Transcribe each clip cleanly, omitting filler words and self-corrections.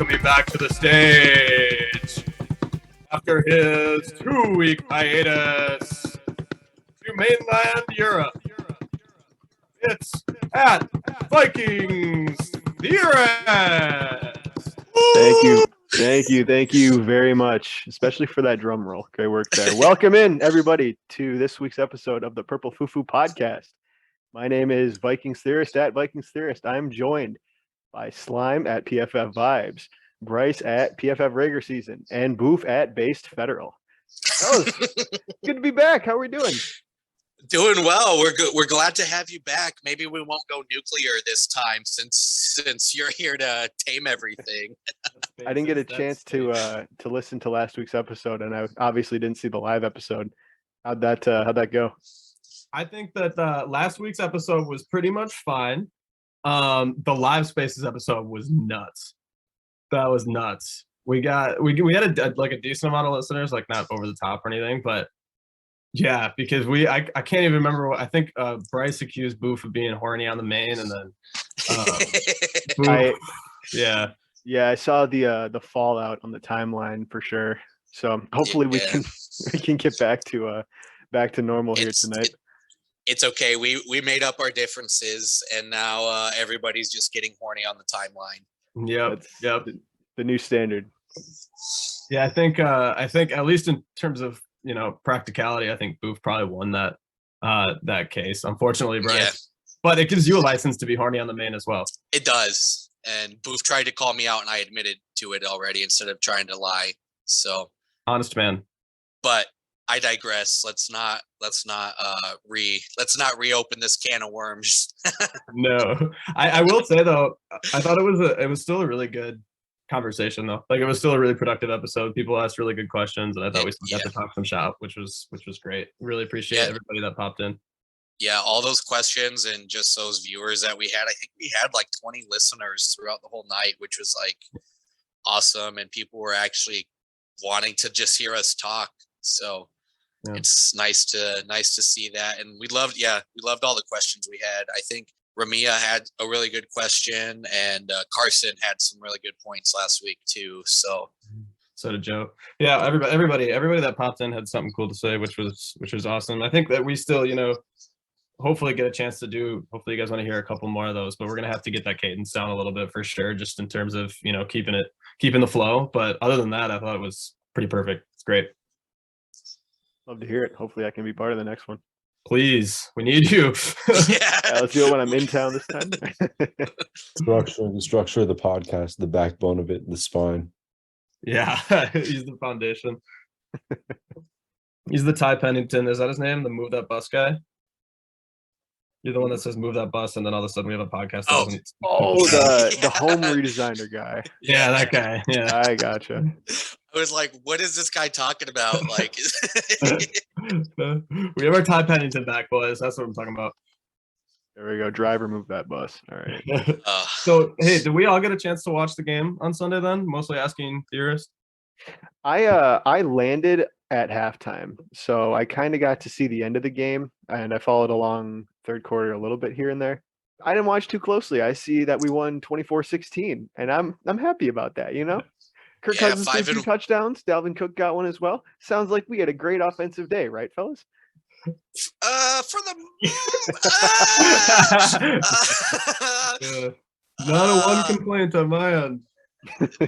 welcome me back to the stage. After his 2-week hiatus to mainland Europe, it's at Vikings Theorist. Thank you very much, especially for that drum roll. Great work there. Welcome in, everybody, to this week's episode of the Purple Fufu podcast. My name is Vikings Theorist at Vikings Theorist. I'm joined by Slime at PFF Vibes, Bryce at PFF Rager Season, and Boof at Based Federal. Fellas, good to be back. How are we doing? Doing well. We're good. We're glad to have you back. Maybe we won't go nuclear this time since you're here to tame everything. I didn't get a chance to listen to last week's episode, and I obviously didn't see the live episode. How'd that go? I think that last week's episode was pretty much fine. The live spaces episode was nuts. That was nuts. We had a decent amount of listeners, like not over the top or anything, but yeah, because I can't even remember what I think. Bryce accused Boof of being horny on the main, and then Boof, I saw the fallout on the timeline for sure. So hopefully we can get back to normal here tonight. It's okay. We made up our differences, and now everybody's just getting horny on the timeline. Yep. The new standard. Yeah, I think at least in terms of practicality, I think Boof probably won that case. Unfortunately, Bryce, but it gives you a license to be horny on the main as well. It does, and Boof tried to call me out, and I admitted to it already instead of trying to lie. So honest man. But I digress. Let's not reopen this can of worms. No, I will say though, I thought it was still a really good conversation though. Like it was still a really productive episode. People asked really good questions, and I thought we still got to talk some shop, which was great. Really appreciate everybody that popped in. Yeah, all those questions and just those viewers that we had. I think we had like 20 listeners throughout the whole night, which was like awesome, and people were actually wanting to just hear us talk. So it's nice to see that, and we loved all the questions we had. I think Ramia had a really good question, and Carson had some really good points last week too. So did Joe. Yeah, everybody that popped in had something cool to say, which was awesome. I think that we still, hopefully get a chance to do. Hopefully, you guys want to hear a couple more of those, but we're gonna have to get that cadence down a little bit for sure, just in terms of keeping the flow. But other than that, I thought it was pretty perfect. It's great. Love to hear it. Hopefully, I can be part of the next one. Please, we need you. Let's do it when I'm in town this time. The structure of the podcast, the backbone of it, the spine. Yeah, he's the foundation. He's the Ty Pennington. Is that his name? The Move That Bus guy? You're the one that says move that bus, and then all of a sudden we have a podcast. The home redesigner guy. Yeah, that guy. Yeah, I gotcha. I was like, what is this guy talking about? Like, we have our Ty Pennington back, boys. That's what I'm talking about. There we go. Driver, move that bus. All right. So, hey, did we all get a chance to watch the game on Sunday then? Mostly asking Theorist. I landed at halftime, so I kind of got to see the end of the game, and I followed along third quarter a little bit here and there. I didn't watch too closely. I see that we won 24-16, and I'm happy about that, Kirk Cousins threw 2 touchdowns. Dalvin Cook got one as well. Sounds like we had a great offensive day, right, fellas? Not a one complaint on my end.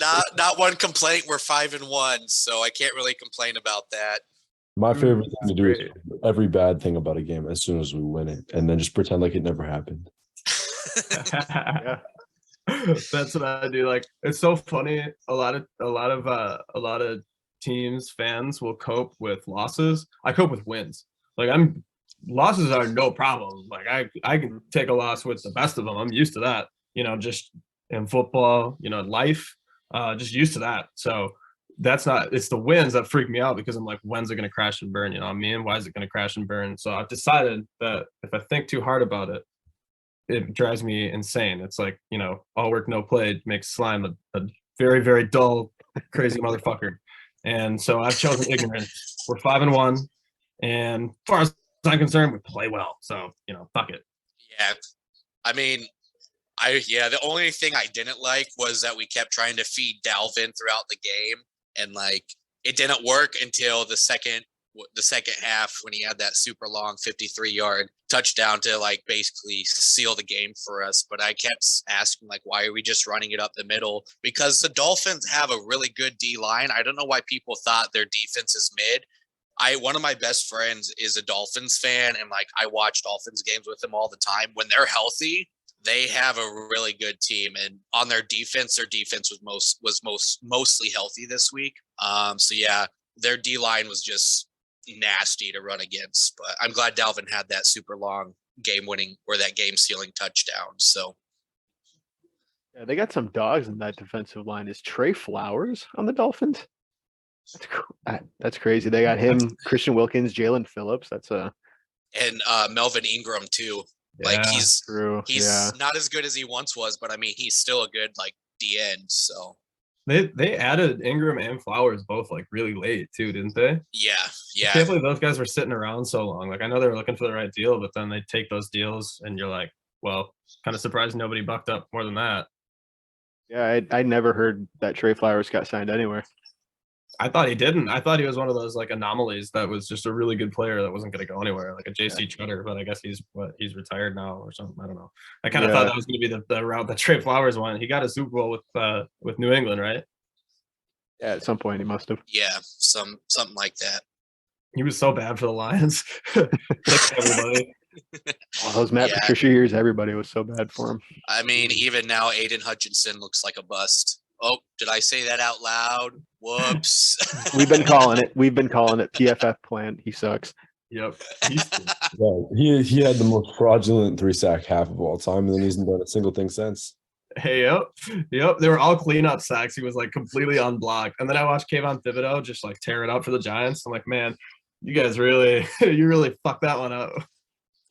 Not one complaint. We're 5-1, so I can't really complain about that. My favorite thing to do is every bad thing about a game as soon as we win it, and then just pretend like it never happened. Yeah. That's what I do. Like, it's so funny. A lot of teams, fans will cope with losses. I cope with wins. Like, losses are no problem. Like, I can take a loss with the best of them. I'm used to that. Just in football, life, just used to that. So it's the wins that freak me out, because I'm like, when's it going to crash and burn? You know what I mean? Why is it going to crash and burn? So I've decided that if I think too hard about it, it drives me insane. It's like, all work, no play makes Slime a very, very dull, crazy motherfucker. And so I've chosen ignorance. We're 5-1. And as far as I'm concerned, we play well. So, fuck it. Yeah. I mean, The only thing I didn't like was that we kept trying to feed Dalvin throughout the game, and like it didn't work until the second half when he had that super long 53-yard touchdown to like basically seal the game for us. But I kept asking like, why are we just running it up the middle? Because the Dolphins have a really good D line. I don't know why people thought their defense is mid. One of my best friends is a Dolphins fan, and like I watch Dolphins games with them all the time. When they're healthy, they have a really good team, and on their defense was mostly healthy this week. So yeah, their D line was just nasty to run against. But I'm glad Dalvin had that super long game-winning or that game-sealing touchdown. So Yeah, they got some dogs in that defensive line. Is Trey Flowers on the Dolphins? That's crazy. They got him, Christian Wilkins, Jalen Phillips. And Melvin Ingram too. Yeah, Like he's true. not as good as he once was, but I mean he's still a good like D end. So they added Ingram and Flowers both like really late too, didn't they? yeah. I can't believe those guys were sitting around so long. Like I know they were looking for the right deal, but then they take those deals and you're like, well, kind of surprised nobody bucked up more than that. Yeah, I never heard that Trey Flowers got signed anywhere. I thought he didn't. I thought he was one of those like anomalies that was just a really good player that wasn't going to go anywhere, like a JC Treader. But I guess he's retired now or something. I don't know. I kind of thought that was going to be the route that Trey Flowers went. He got a Super Bowl with New England, right? Yeah, at some point he must have. Yeah, something like that. He was so bad for the Lions. Everybody. All those Matt Patricia years, everybody was so bad for him. I mean, even now, Aiden Hutchinson looks like a bust. Oh, did I say that out loud? Whoops. We've been calling it. PFF plan. He sucks. Yep. Right. He had the most fraudulent 3-sack half of all time, and then he hasn't done a single thing since. Hey, yep. They were all cleanup sacks. He was like completely unblocked. And then I watched Kayvon Thibodeau just like tear it up for the Giants. I'm like, man, you guys really fucked that one up.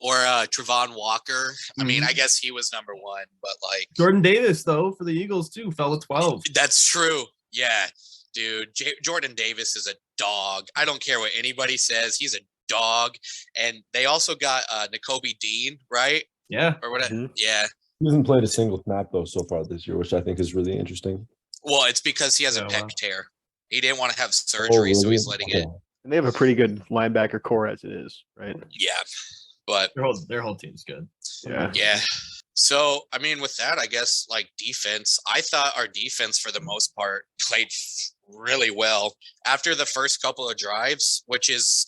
Or Trevon Walker. I mean, I guess he was number one, but like Jordan Davis though for the Eagles too fell to 12. That's true. Yeah, dude. Jordan Davis is a dog. I don't care what anybody says. He's a dog. And they also got Nakobe Dean, right? Yeah. Or whatever. Mhm. Yeah. He hasn't played a single snap though so far this year, which I think is really interesting. Well, it's because he has a pec wow. tear. He didn't want to have surgery, so he's letting it. And they have a pretty good linebacker core as it is, right? Yeah. But their whole team's good. Yeah. So, I mean, with that, I guess like defense, I thought our defense for the most part played really well after the first couple of drives, which is,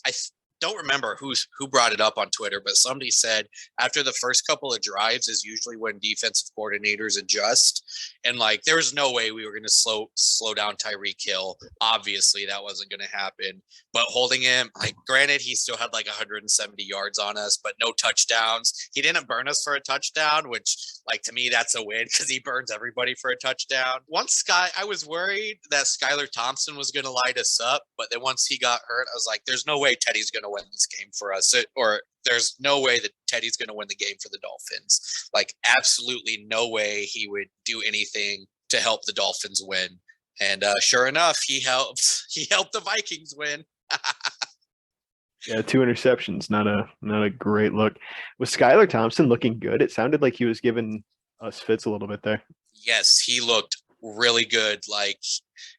don't remember who brought it up on Twitter, but somebody said after the first couple of drives is usually when defensive coordinators adjust. And like, there was no way we were going to slow down Tyreek Hill. Obviously that wasn't going to happen, but holding him, like granted, he still had like 170 yards on us, but no touchdowns. He didn't burn us for a touchdown, which like to me, that's a win because he burns everybody for a touchdown. I was worried that Skylar Thompson was going to light us up, but then once he got hurt, I was like, there's no way Teddy's going to win this game for us, or there's no way that Teddy's going to win the game for the Dolphins. Like absolutely no way he would do anything to help the Dolphins win. And sure enough, he helped the Vikings win. Yeah, 2 interceptions, not a great look. Was Skylar Thompson looking good? It sounded like he was giving us fits a little bit there. Yes, he looked really good. Like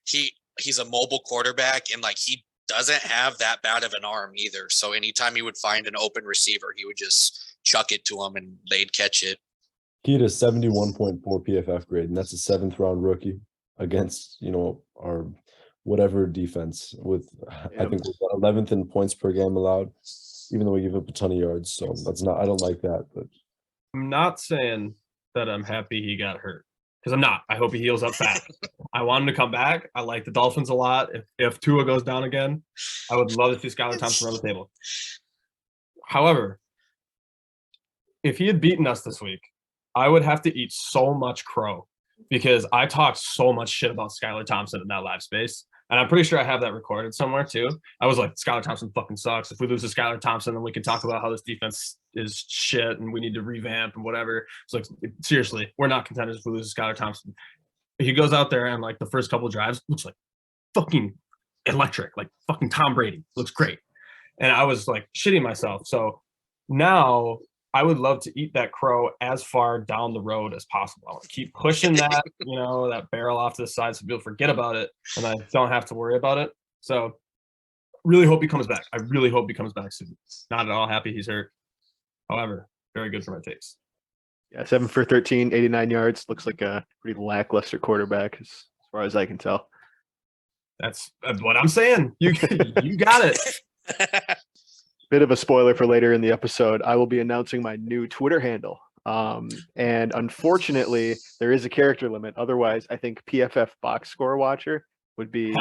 he's a mobile quarterback, and like he doesn't have that bad of an arm either. So anytime he would find an open receiver, he would just chuck it to him and they'd catch it. He had a 71.4 PFF grade, and that's a 7th-round rookie against, our whatever defense with, I think we're 11th in points per game allowed, even though we give up a ton of yards. So I don't like that. But I'm not saying that I'm happy he got hurt because I'm not. I hope he heals up fast. I want him to come back. I like the Dolphins a lot. If Tua goes down again, I would love to see Skylar Thompson run the table. However, if he had beaten us this week, I would have to eat so much crow because I talked so much shit about Skylar Thompson in that live space. And I'm pretty sure I have that recorded somewhere too. I was like, Skylar Thompson fucking sucks. If we lose to Skylar Thompson, then we can talk about how this defense is shit and we need to revamp and whatever. It's like, seriously, we're not contenders if we lose to Skylar Thompson. He goes out there and like the first couple of drives looks like fucking electric, like fucking Tom Brady. Looks great. And I was like shitting myself. So now I would love to eat that crow as far down the road as possible. I want to keep pushing that, that barrel off to the side so people forget about it and I don't have to worry about it. So really hope he comes back. I really hope he comes back soon. Not at all happy he's hurt. However, very good for my takes. Yeah, 7 for 13, 89 yards. Looks like a pretty lackluster quarterback as far as I can tell. That's what I'm saying. You got it. Bit of a spoiler for later in the episode. I will be announcing my new Twitter handle. And unfortunately, there is a character limit. Otherwise, I think PFF box score watcher would be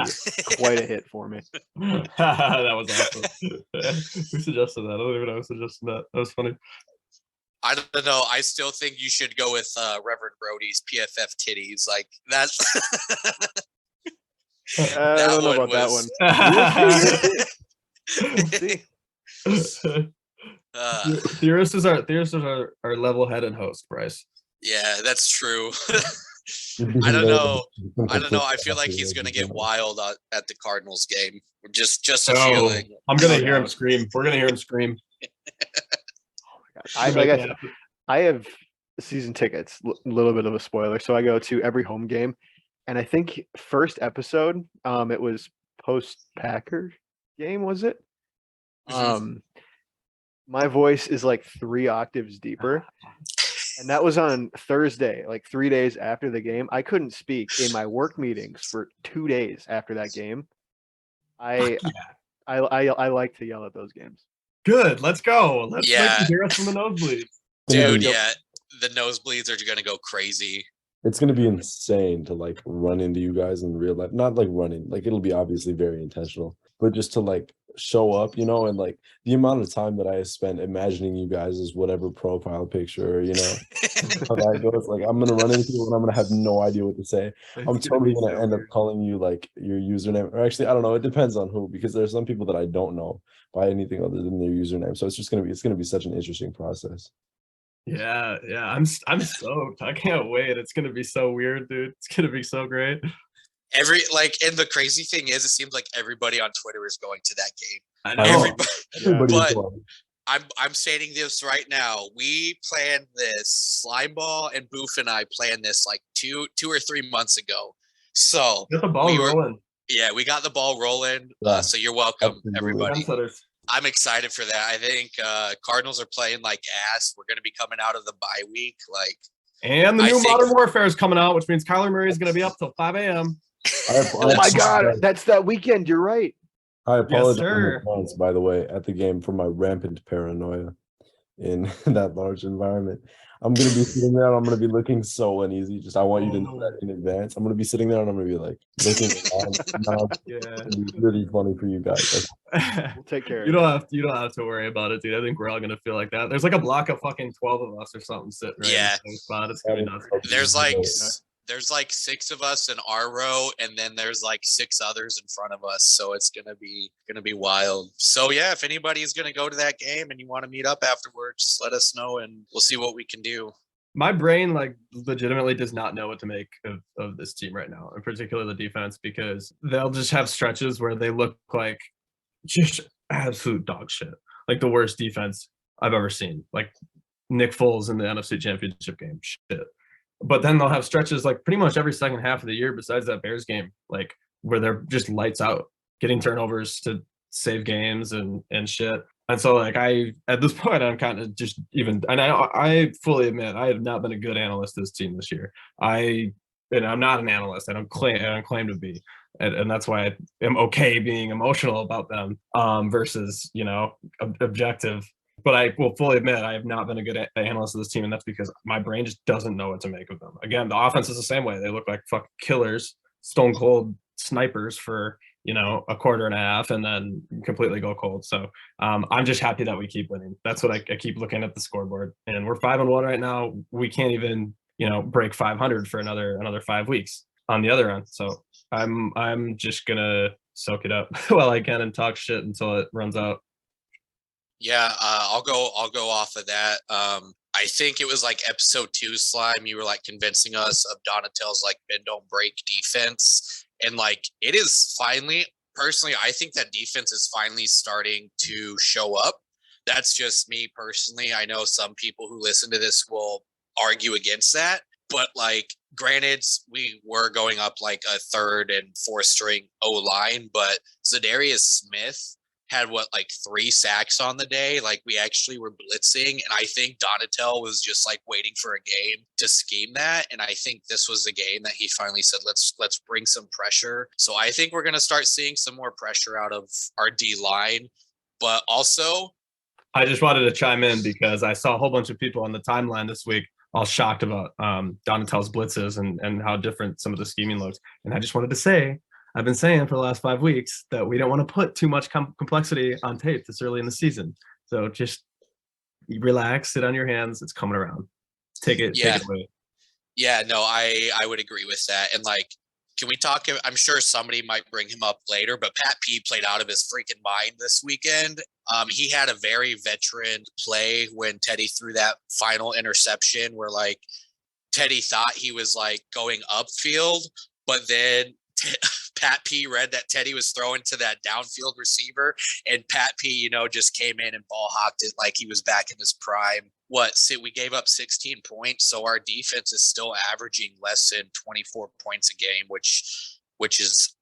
quite a hit for me. That was awesome. Who suggested that? I don't even know who suggested that. That was funny. I don't know. I still think you should go with Reverend Brody's PFF titties. Like that's. I don't know about that one. We'll see. Theorist is our level-headed host, Bryce. Yeah, that's true. I don't know. I feel like he's gonna get wild at the Cardinals game. Just a feeling. I'm gonna hear him scream. We're gonna hear him scream. Oh my God. I have season tickets. A little bit of a spoiler. So I go to every home game, and I think first episode, it was post Packer game. Was it? My voice is like 3 octaves deeper. And that was on Thursday, like 3 days after the game. I couldn't speak in my work meetings for 2 days after that game. I like to yell at those games. Good. Let's go. Let's hear us from the nosebleeds. Dude, yeah. The nosebleeds are going to go crazy. It's going to be insane to like run into you guys in real life. Not like running. Like it'll be obviously very intentional. But just to like show up, and like the amount of time that I spent imagining you guys as whatever profile picture, how that goes. Like I'm gonna run into you and I'm gonna have no idea what to say. I'm totally gonna end up calling you like your username, or actually I don't know. It depends on who, because there's some people that I don't know by anything other than their username. So it's gonna be such an interesting process. Yeah, I'm stoked. I can't wait. It's gonna be so weird, dude. It's gonna be so great. And the crazy thing is, it seems like everybody on Twitter is going to that game. I know. But I'm stating this right now. We planned this. Slimeball and Boof and I planned this like two or 3 months ago. So get the ball rolling. Yeah, we got the ball rolling. So you're welcome, everybody. I'm excited for that. I think Cardinals are playing like ass. We're going to be coming out of the bye week, and the new Modern Warfare is coming out, which means Kyler Murray is going to be up till 5 a.m. Oh my God, that's that weekend. You're right. I apologize in advance, by the way, at the game for my rampant paranoia in that large environment. I'm going to be sitting there and I'm going to be looking so uneasy. I want you to know that in advance. I'm going to be sitting there and I'm going to be like looking around. It's really funny for you guys. We'll take care of it. You don't have to worry about it, dude. I think we're all going to feel like that. There's like a block of fucking 12 of us or something sitting right in the same spot. It's going to be nuts. There's like 6 of us in our row, and then there's like 6 others in front of us. So it's gonna be wild. So yeah, if anybody is gonna go to that game and you want to meet up afterwards, just let us know and we'll see what we can do. My brain like legitimately does not know what to make of this team right now, in particular the defense, because they'll just have stretches where they look like just absolute dog shit, like the worst defense I've ever seen, like Nick Foles in the NFC Championship game shit. But then they'll have stretches like pretty much every second half of the year besides that Bears game, like where they're just lights out, getting turnovers to save games and shit. And so like at this point, I'm kind of just and I fully admit I have not been a good analyst of this team this year. I'm not an analyst. I don't claim to be. And that's why I am okay being emotional about them versus, objective. But I will fully admit I have not been a good analyst of this team, and that's because my brain just doesn't know what to make of them. Again, the offense is the same way. They look like fucking killers, stone cold snipers for, a quarter and a half and then completely go cold. So I'm just happy that we keep winning. That's what I keep looking at the scoreboard. And we're 5-1 right now. We can't even, break 500 for another 5 weeks on the other end. So I'm just going to soak it up while I can and talk shit until it runs out. Yeah, I'll go off of that. I think it was like episode 2, Slime. You were like convincing us of Donatel's like bend don't break defense, and like it is finally. Personally, I think that defense is finally starting to show up. That's just me personally. I know some people who listen to this will argue against that, but like, granted, we were going up like a third and fourth string O-line, but Zadarius Smith had like 3 sacks on the day. Like, we actually were blitzing, and I think Donatel was just like waiting for a game to scheme that. And I think this was the game that he finally said, let's bring some pressure. So I think we're going to start seeing some more pressure out of our D line. But also, I just wanted to chime in because I saw a whole bunch of people on the timeline this week all shocked about Donatel's blitzes and how different some of the scheming looks. And I just wanted to say, I've been saying for the last 5 weeks that we don't want to put too much complexity on tape this early in the season. So just relax, sit on your hands. It's coming around. Take it away. Yeah, no, I would agree with that. And like, can we talk? I'm sure somebody might bring him up later, but Pat P played out of his freaking mind this weekend. He had a very veteran play when Teddy threw that final interception where like Teddy thought he was like going upfield, but then Pat P read that Teddy was throwing to that downfield receiver, and Pat P, just came in and ball hawked it like he was back in his prime. We gave up 16 points, so our defense is still averaging less than 24 points a game, which is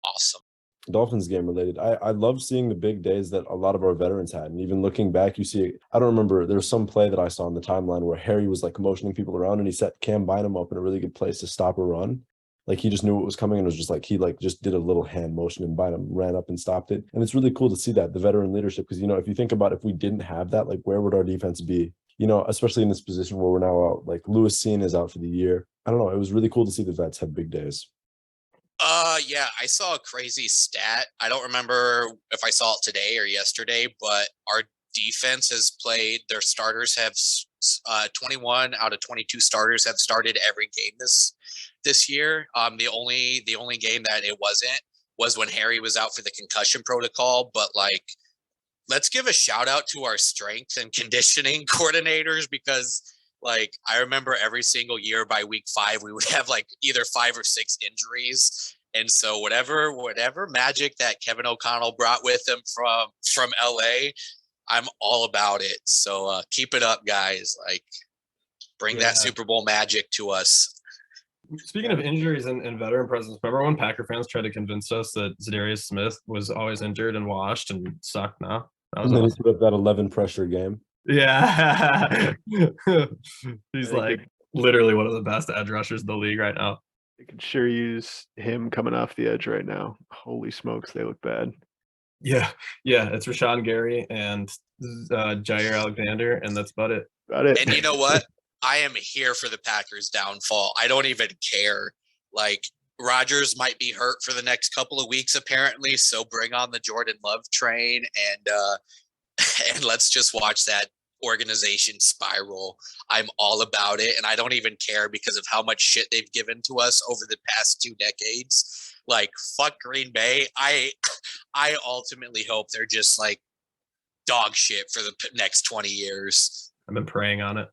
awesome. Dolphins game related. I love seeing the big days that a lot of our veterans had. And even looking back, you see, I don't remember, there was some play that I saw on the timeline where Harry was like motioning people around and he set Cam Bynum up in a really good place to stop a run. Like, he just knew what was coming, and it was just like, he like just did a little hand motion and Bynum ran up and stopped it. And it's really cool to see that, the veteran leadership, because, if you think about if we didn't have that, like, where would our defense be? Especially in this position where we're now out, like Lewis Cine is out for the year. I don't know. It was really cool to see the vets have big days. Yeah, I saw a crazy stat. I don't remember if I saw it today or yesterday, but our defense has played, their starters have 21 out of 22 starters have started every game this year. The only game that it wasn't was when Harry was out for the concussion protocol. But like, let's give a shout out to our strength and conditioning coordinators, because like, I remember every single year by week 5, we would have like either 5 or 6 injuries. And so whatever magic that Kevin O'Connell brought with him from LA, I'm all about it. So keep it up, guys. Like, bring that Super Bowl magic to us. Speaking of injuries and veteran presence, remember when Packer fans tried to convince us that Zadarius Smith was always injured and washed and sucked now? And then he put up that 11 pressure game. Yeah. He's like literally one of the best edge rushers in the league right now. They could sure use him coming off the edge right now. Holy smokes, they look bad. Yeah, it's Rashawn Gary and Jair Alexander, and that's about it. And you know what? I am here for the Packers' downfall. I don't even care. Like, Rodgers might be hurt for the next couple of weeks, apparently, so bring on the Jordan Love train, and let's just watch that organization spiral. I'm all about it, and I don't even care because of how much shit they've given to us over the past 2 decades. Like, fuck Green Bay. I ultimately hope they're just like dog shit for the next 20 years. I've been praying on it.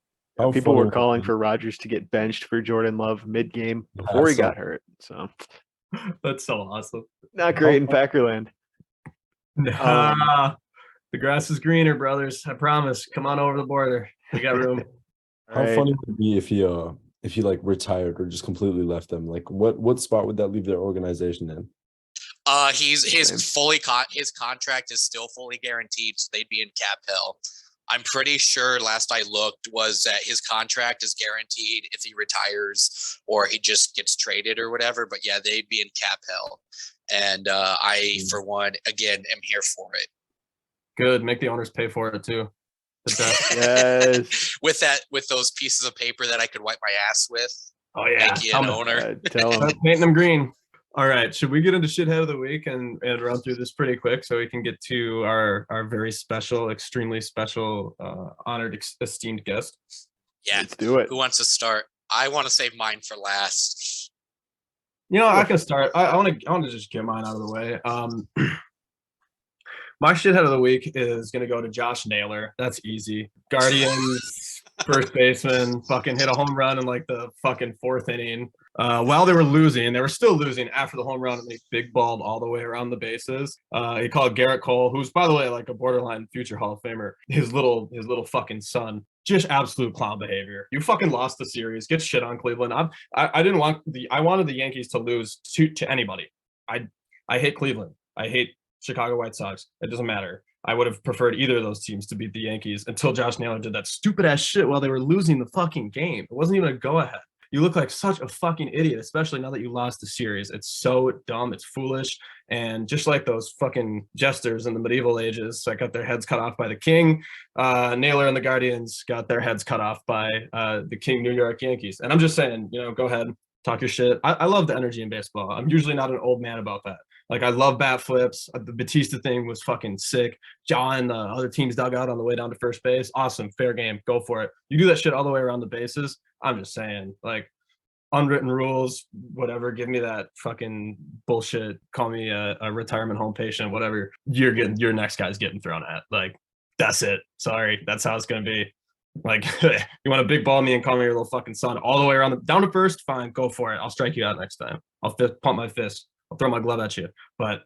People were calling for Rodgers to get benched for Jordan Love mid-game before he got hurt. So that's so awesome. Not great in Packerland. Nah, the grass is greener, brothers. I promise. Come on over the border. We got room. How funny would it be if he like retired or just completely left them? Like, what spot would that leave their organization in? His contract is still fully guaranteed, so they'd be in cap hell. I'm pretty sure last I looked was that his contract is guaranteed if he retires or he just gets traded or whatever. But yeah, they'd be in cap hell. And I, for one, again, am here for it. Good. Make the owners pay for it too. Yes. with those pieces of paper that I could wipe my ass with. Oh yeah. Make you an owner. Tell him. Painting them green. All right. Should we get into shithead of the week and run through this pretty quick so we can get to our very special, extremely special, honored, esteemed guest? Yeah. Let's do it. Who wants to start? I want to save mine for last. I can start. I want to just get mine out of the way. My shithead of the week is going to go to Josh Naylor. That's easy. Guardians, first baseman, fucking hit a home run in like the fucking 4th inning. while they were losing. They were still losing after the home run, and they big balled all the way around the bases. He called Garrett Cole, who's by the way like a borderline future Hall of Famer, his little fucking son. Just absolute clown behavior. You fucking lost the series. Get shit on Cleveland. I didn't want I wanted the Yankees to lose to anybody. I hate Cleveland. I hate Chicago White Sox. It doesn't matter. I would have preferred either of those teams to beat the Yankees until Josh Naylor did that stupid ass shit while they were losing the fucking game. It wasn't even a go ahead. You look like such a fucking idiot, especially now that you lost the series. It's so dumb. It's foolish. And just like those fucking jesters in the medieval ages, that got their heads cut off by the king, Naylor and the Guardians got their heads cut off by the King New York Yankees. And I'm just saying, go ahead, talk your shit. I love the energy in baseball. I'm usually not an old man about that. Like, I love bat flips. The Batista thing was fucking sick. Jawing the other team's dugout on the way down to first base. Awesome. Fair game. Go for it. You do that shit all the way around the bases. I'm just saying, like, unwritten rules, whatever. Give me that fucking bullshit. Call me a retirement home patient, whatever. Your next guy's getting thrown at. Like, that's it. Sorry. That's how it's going to be. Like, you want to big ball me and call me your little fucking son all the way around down to first? Fine. Go for it. I'll strike you out next time. I'll pump my fist. I'll throw my glove at you, but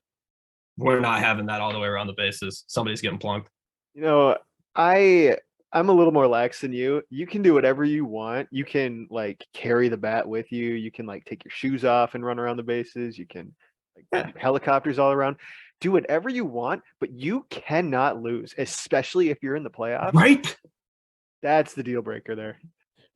we're not having that all the way around the bases. Somebody's getting plunked. I'm a little more lax than you. You can do whatever you want. You can like carry the bat with you. You can like take your shoes off and run around the bases. You can like helicopters all around. Do whatever you want, but you cannot lose, especially if you're in the playoffs. Right? That's the deal breaker there.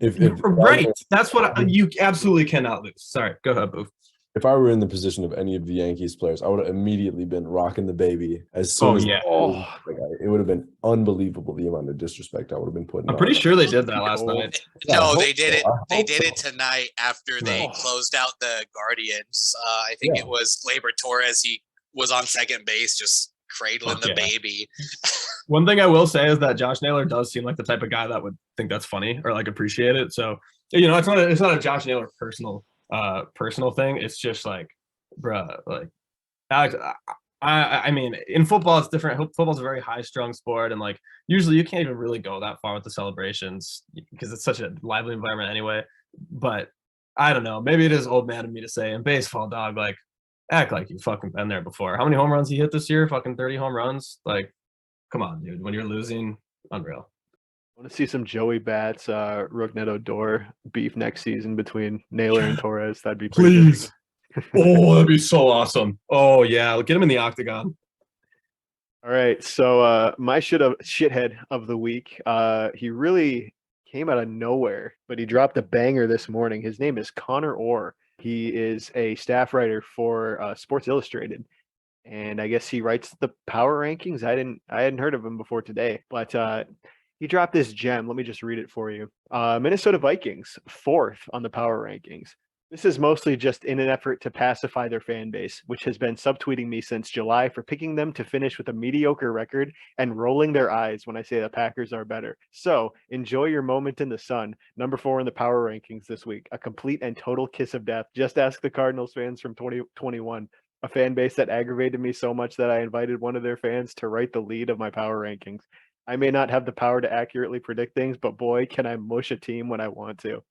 Right. That's what you absolutely cannot lose. Sorry. Go ahead, Boof. If I were in the position of any of the Yankees players, I would have immediately been rocking the baby as soon as it would have been unbelievable the amount of disrespect I would have been putting. I'm pretty sure they did that last night. No, they did it. They did it tonight after they closed out the Guardians. I think it was Gleyber Torres. He was on second base, just cradling the baby. One thing I will say is that Josh Naylor does seem like the type of guy that would think that's funny or like appreciate it. So it's not a Josh Naylor personal thing. It's just like, bruh, like, Alex, I mean, in football it's different. Football's a very high-strung sport, and like usually you can't even really go that far with the celebrations because it's such a lively environment anyway. But I don't know, maybe it is old man of me to say in baseball, dog, like, act like you've fucking been there before. How many home runs he hit this year? Fucking 30 home runs. Like, come on, dude. When you're losing, unreal. I want to see some Joey Bats, Rougned Odor beef next season between Naylor and Torres. That'd be pretty please. Oh, that'd be so awesome. Oh yeah, get him in the octagon. All right, so my shithead of the week. He really came out of nowhere, but he dropped a banger this morning. His name is Connor Orr. He is a staff writer for Sports Illustrated, and I guess he writes the power rankings. I hadn't heard of him before today, but he dropped this gem. Let me just read it for you. Minnesota Vikings, 4th on the power rankings. This is mostly just in an effort to pacify their fan base, which has been subtweeting me since July for picking them to finish with a mediocre record and rolling their eyes when I say the Packers are better. So enjoy your moment in the sun. Number 4 in the power rankings this week. A complete and total kiss of death. Just ask the Cardinals fans from 2021. A fan base that aggravated me so much that I invited one of their fans to write the lead of my power rankings. I may not have the power to accurately predict things, but boy, can I mush a team when I want to.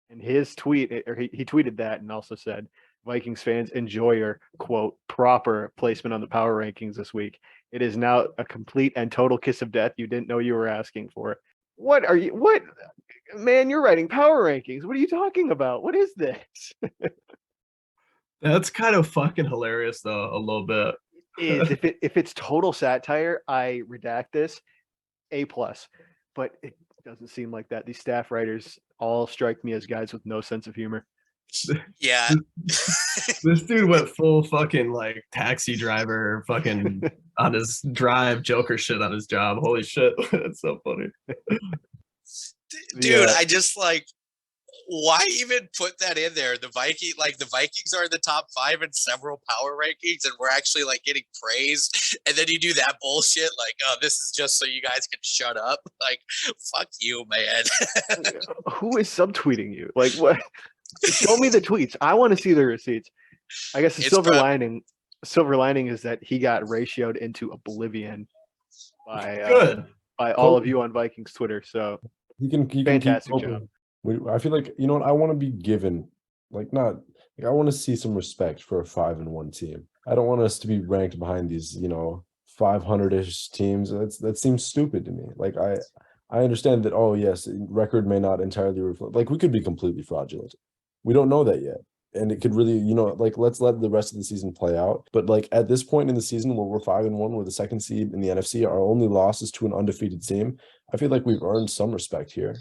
And his tweet, or he tweeted that and also said, Vikings fans, enjoy your, quote, proper placement on the power rankings this week. It is now a complete and total kiss of death you didn't know you were asking for. What? Man, you're writing power rankings. What are you talking about? What is this? That's kind of fucking hilarious, though, a little bit. If it's total satire, I redact this. A+, but it doesn't seem like that. These staff writers all strike me as guys with no sense of humor. Yeah. This dude went full fucking like taxi driver fucking on his drive, Joker shit on his job. Holy shit. That's so funny. Dude, I just like, why even put that in there? The Vikings are in the top 5 in several power rankings, and we're actually like getting praised. And then you do that bullshit, like, oh, this is just so you guys can shut up. Like, fuck you, man. Who is subtweeting you? Like, what? Show me the tweets. I want to see the receipts. I guess the silver lining is that he got ratioed into oblivion by all of you on Vikings Twitter. So he can fantastic job. I feel like, you know what, I want to be given Like not like I want to see some respect for a 5-1 team. I don't want us to be ranked behind these, 500-ish teams. That seems stupid to me. Like I understand that, oh yes, record may not entirely reflect, like we could be completely fraudulent. We don't know that yet. And it could really, like let's let the rest of the season play out. But like at this point in the season where we're 5-1, we're the second seed in the NFC, our only loss is to an undefeated team. I feel like we've earned some respect here.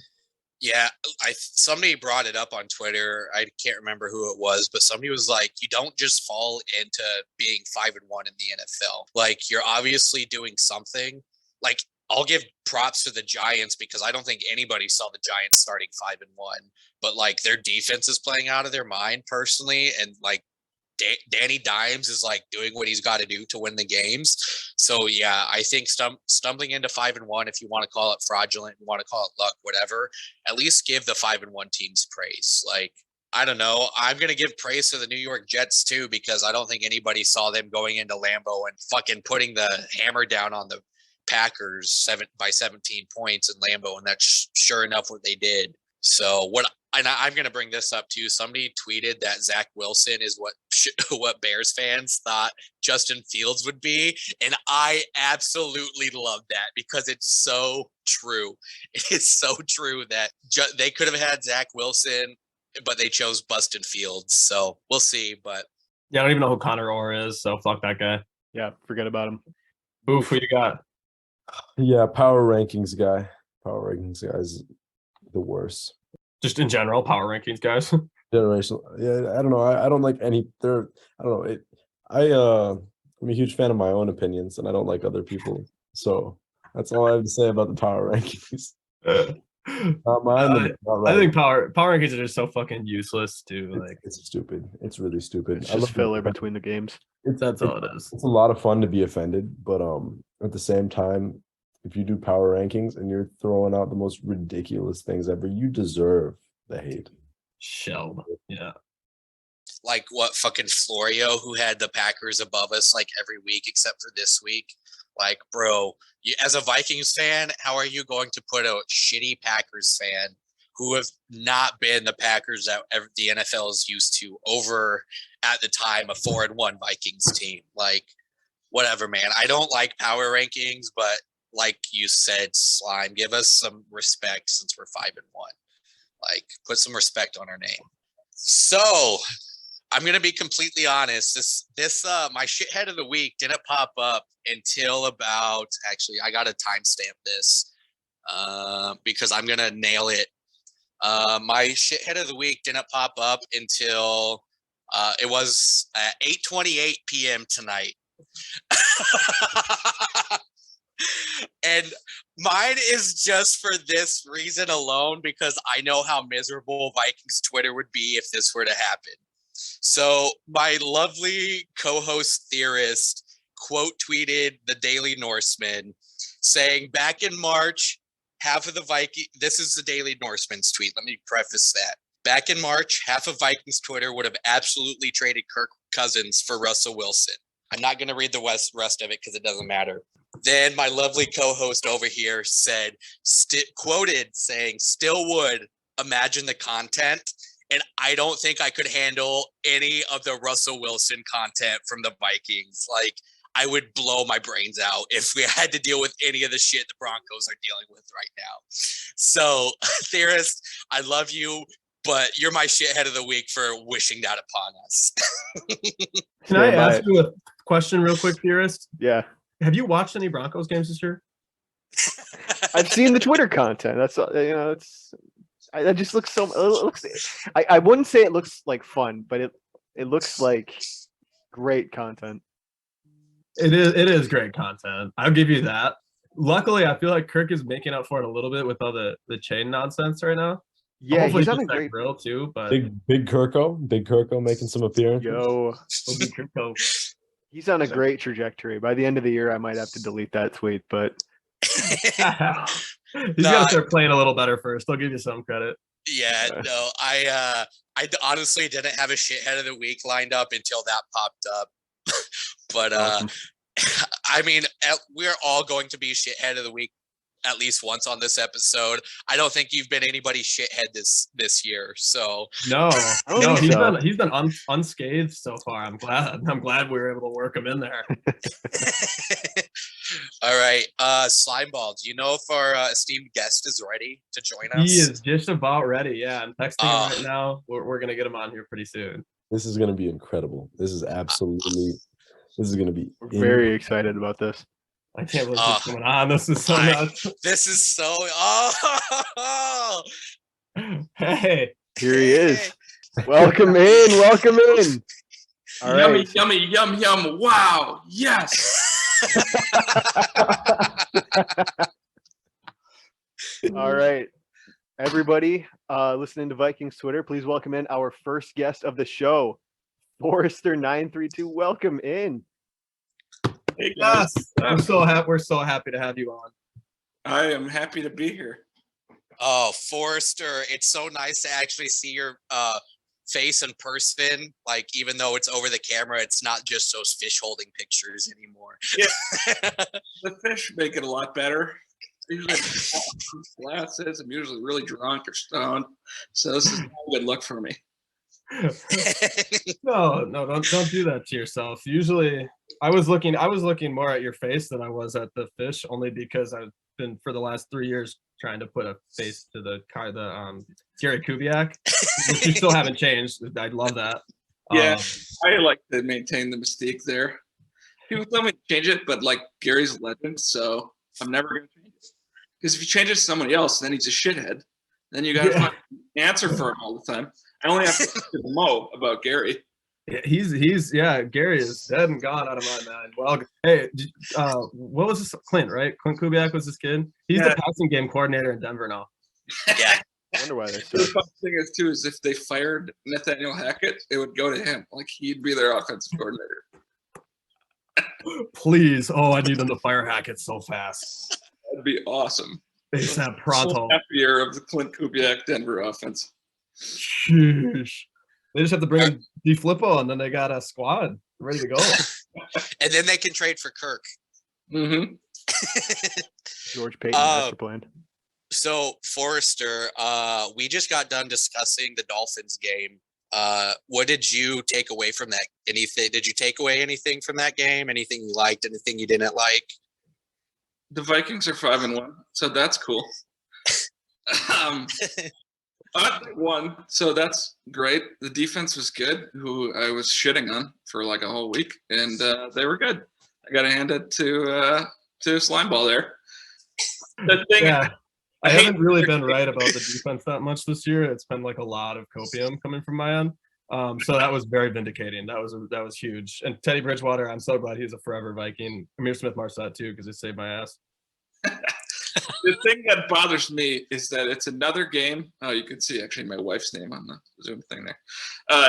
Yeah, somebody brought it up on Twitter. I can't remember who it was, but somebody was like, "You don't just fall into being 5-1 in the NFL. Like you're obviously doing something." Like I'll give props to the Giants because I don't think anybody saw the Giants starting 5-1, but like their defense is playing out of their mind personally, and like Danny Dimes is like doing what he's got to do to win the games. So yeah, I think stumbling into 5-1, if you want to call it fraudulent, you want to call it luck, whatever, at least give the 5-1 teams praise. Like, I don't know. I'm going to give praise to the New York Jets too, because I don't think anybody saw them going into Lambeau and fucking putting the hammer down on the Packers by 17 points in Lambeau. And that's sure enough what they did. So and I'm going to bring this up too. Somebody tweeted that Zach Wilson is what Bears fans thought Justin Fields would be. And I absolutely love that because it's so true. It is so true that they could have had Zach Wilson, but they chose Bustin Fields. So we'll see. But yeah, I don't even know who Connor Orr is. So fuck that guy. Yeah, forget about him. Boof, who you got? Yeah, power rankings guy. Power rankings guy's the worst. Just in general, power rankings guys. Generational. Yeah, I don't know. I don't like any. I don't know. I'm a huge fan of my own opinions, and I don't like other people. So that's all I have to say about the power rankings. Not mine. I think power rankings are just so fucking useless too. Like it's stupid. It's really stupid. It's just filler between the games. That's all it is. It's a lot of fun to be offended, but at the same time, if you do power rankings and you're throwing out the most ridiculous things ever, you deserve the hate. Shelled. Yeah. Like what fucking Florio, who had the Packers above us like every week except for this week. Like, bro, as a Vikings fan, how are you going to put a shitty Packers fan who have not been the Packers that the NFL is used to over at the time a 4-1 Vikings team? Like, whatever, man. I don't like power rankings, but like you said, Slime, give us some respect since we're 5-1. Like, put some respect on our name. So I'm gonna be completely honest. This my shithead of the week didn't pop up until about, actually I gotta timestamp this because I'm gonna nail it. My shithead of the week didn't pop up until it was at 8:28 p.m. tonight. And mine is just for this reason alone, because I know how miserable Vikings Twitter would be if this were to happen. So my lovely co-host theorist quote tweeted the Daily Norseman saying, back in March, half of the Vikings, this is the Daily Norseman's tweet. Let me preface that. Back in March, half of Vikings Twitter would have absolutely traded Kirk Cousins for Russell Wilson. I'm not going to read the rest of it because it doesn't matter. Then my lovely co-host over here said, quoted saying, still would imagine the content. And I don't think I could handle any of the Russell Wilson content from the Vikings. Like, I would blow my brains out if we had to deal with any of the shit the Broncos are dealing with right now. So, theorist, I love you, but you're my shithead of the week for wishing that upon us. Can I ask you a question real quick, theorist? Yeah. Have you watched any Broncos games this year? I've seen the Twitter content. That's it just looks so. It looks. I wouldn't say it looks like fun, but it looks like great content. It is great content. I'll give you that. Luckily, I feel like Kirk is making up for it a little bit with all the chain nonsense right now. Yeah, hopefully he's on a great grill too. But big Kirko making some appearances. Yo, Big Kirko. He's on a great trajectory. By the end of the year, I might have to delete that tweet, but He's got to start playing a little better first. I'll give you some credit. Yeah, no, I honestly didn't have a shithead of the week lined up until that popped up. But awesome. I mean, we're all going to be shithead of the week at least once on this episode. I don't think you've been anybody's shithead this year. So No, don't no, think so. he's been unscathed so far. I'm glad we were able to work him in there. all right. Slimeball, do you know if our esteemed guest is ready to join us? He is just about ready. Yeah, I'm texting him right now. We're gonna get him on here pretty soon. This is going to be incredible. This is going to be We're very excited about this. I can't believe he's coming on. This is so nuts. This is so Hey, Here he is. Welcome in. Welcome in. All Yummy, right. yummy, yum, yum. Wow. Yes. All right. Everybody listening to Vikings Twitter, please welcome in our first guest of the show, Forester93. Welcome in. Hey guys. yes, we're so happy to have you on. I am happy to be here. Oh, Forrester, it's so nice to actually see your face in person. Like, even though it's over the camera, it's not just those fish holding pictures anymore. Yeah. The fish make it a lot better. Usually glasses. I'm usually really drunk or stoned, so this is not a good look for me. No, don't do that to yourself. Usually, I was looking more at your face than I was at the fish, only because I've been for the last 3 years trying to put a face to the Gary Kubiak, which you still haven't changed. I love that. Yeah, I like to maintain the mystique there. People tell me to change it, but like Gary's a legend, so I'm never going to change it. Because if you change it to somebody else, then he's a shithead. Then you got to find an answer for him all the time. I only have to talk to Mo about Gary. Yeah, Gary is dead and gone out of my mind. Well, hey, what was this? Clint, right? Clint Kubiak was this kid. He's the passing game coordinator in Denver now. Yeah. I wonder why they're The so. fun thing is too is if they fired Nathaniel Hackett, it would go to him. Like he'd be their offensive coordinator. Please, I need them to fire Hackett so fast. That'd be awesome. ASAP pronto. So happier of the Clint Kubiak Denver offense. Sheesh. They just have to bring in DeFlippo, and then they got a squad ready to go. And then they can trade for Kirk. Mm-hmm. George Payton master plan. So, Forrester, we just got done discussing the Dolphins game. What did you take away from that? Anything? Did you take away anything from that game? Anything you liked? Anything you didn't like? The Vikings are 5-1, so that's cool. Won, so that's great. The defense was good, who I was shitting on for like a whole week, and they were good. I got to hand it to Slimeball there. The thing, yeah, I haven't really been right about the defense that much this year. It's been like a lot of copium coming from my end. So that was very vindicating. That was huge. And Teddy Bridgewater, I'm so glad he's a forever Viking. Amir Smith-Marset too, because he saved my ass. The thing that bothers me is that it's another game. Oh, you can see actually my wife's name on the Zoom thing there.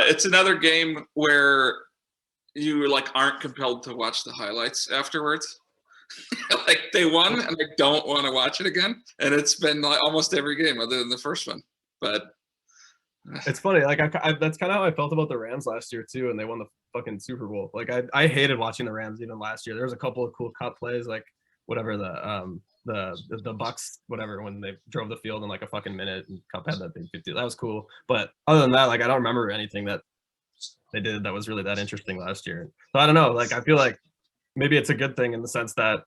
It's another game where you like aren't compelled to watch the highlights afterwards. Like they won, and I don't want to watch it again. And it's been like almost every game other than the first one. But it's funny. Like that's kind of how I felt about the Rams last year too, and they won the fucking Super Bowl. Like I hated watching the Rams even last year. There was a couple of cool cut plays, like whatever the Bucks, whatever, when they drove the field in like a fucking minute and Cup had that big 50. That was cool. But other than that, like I don't remember anything that they did that was really that interesting last year. So I don't know. Like I feel like maybe it's a good thing in the sense that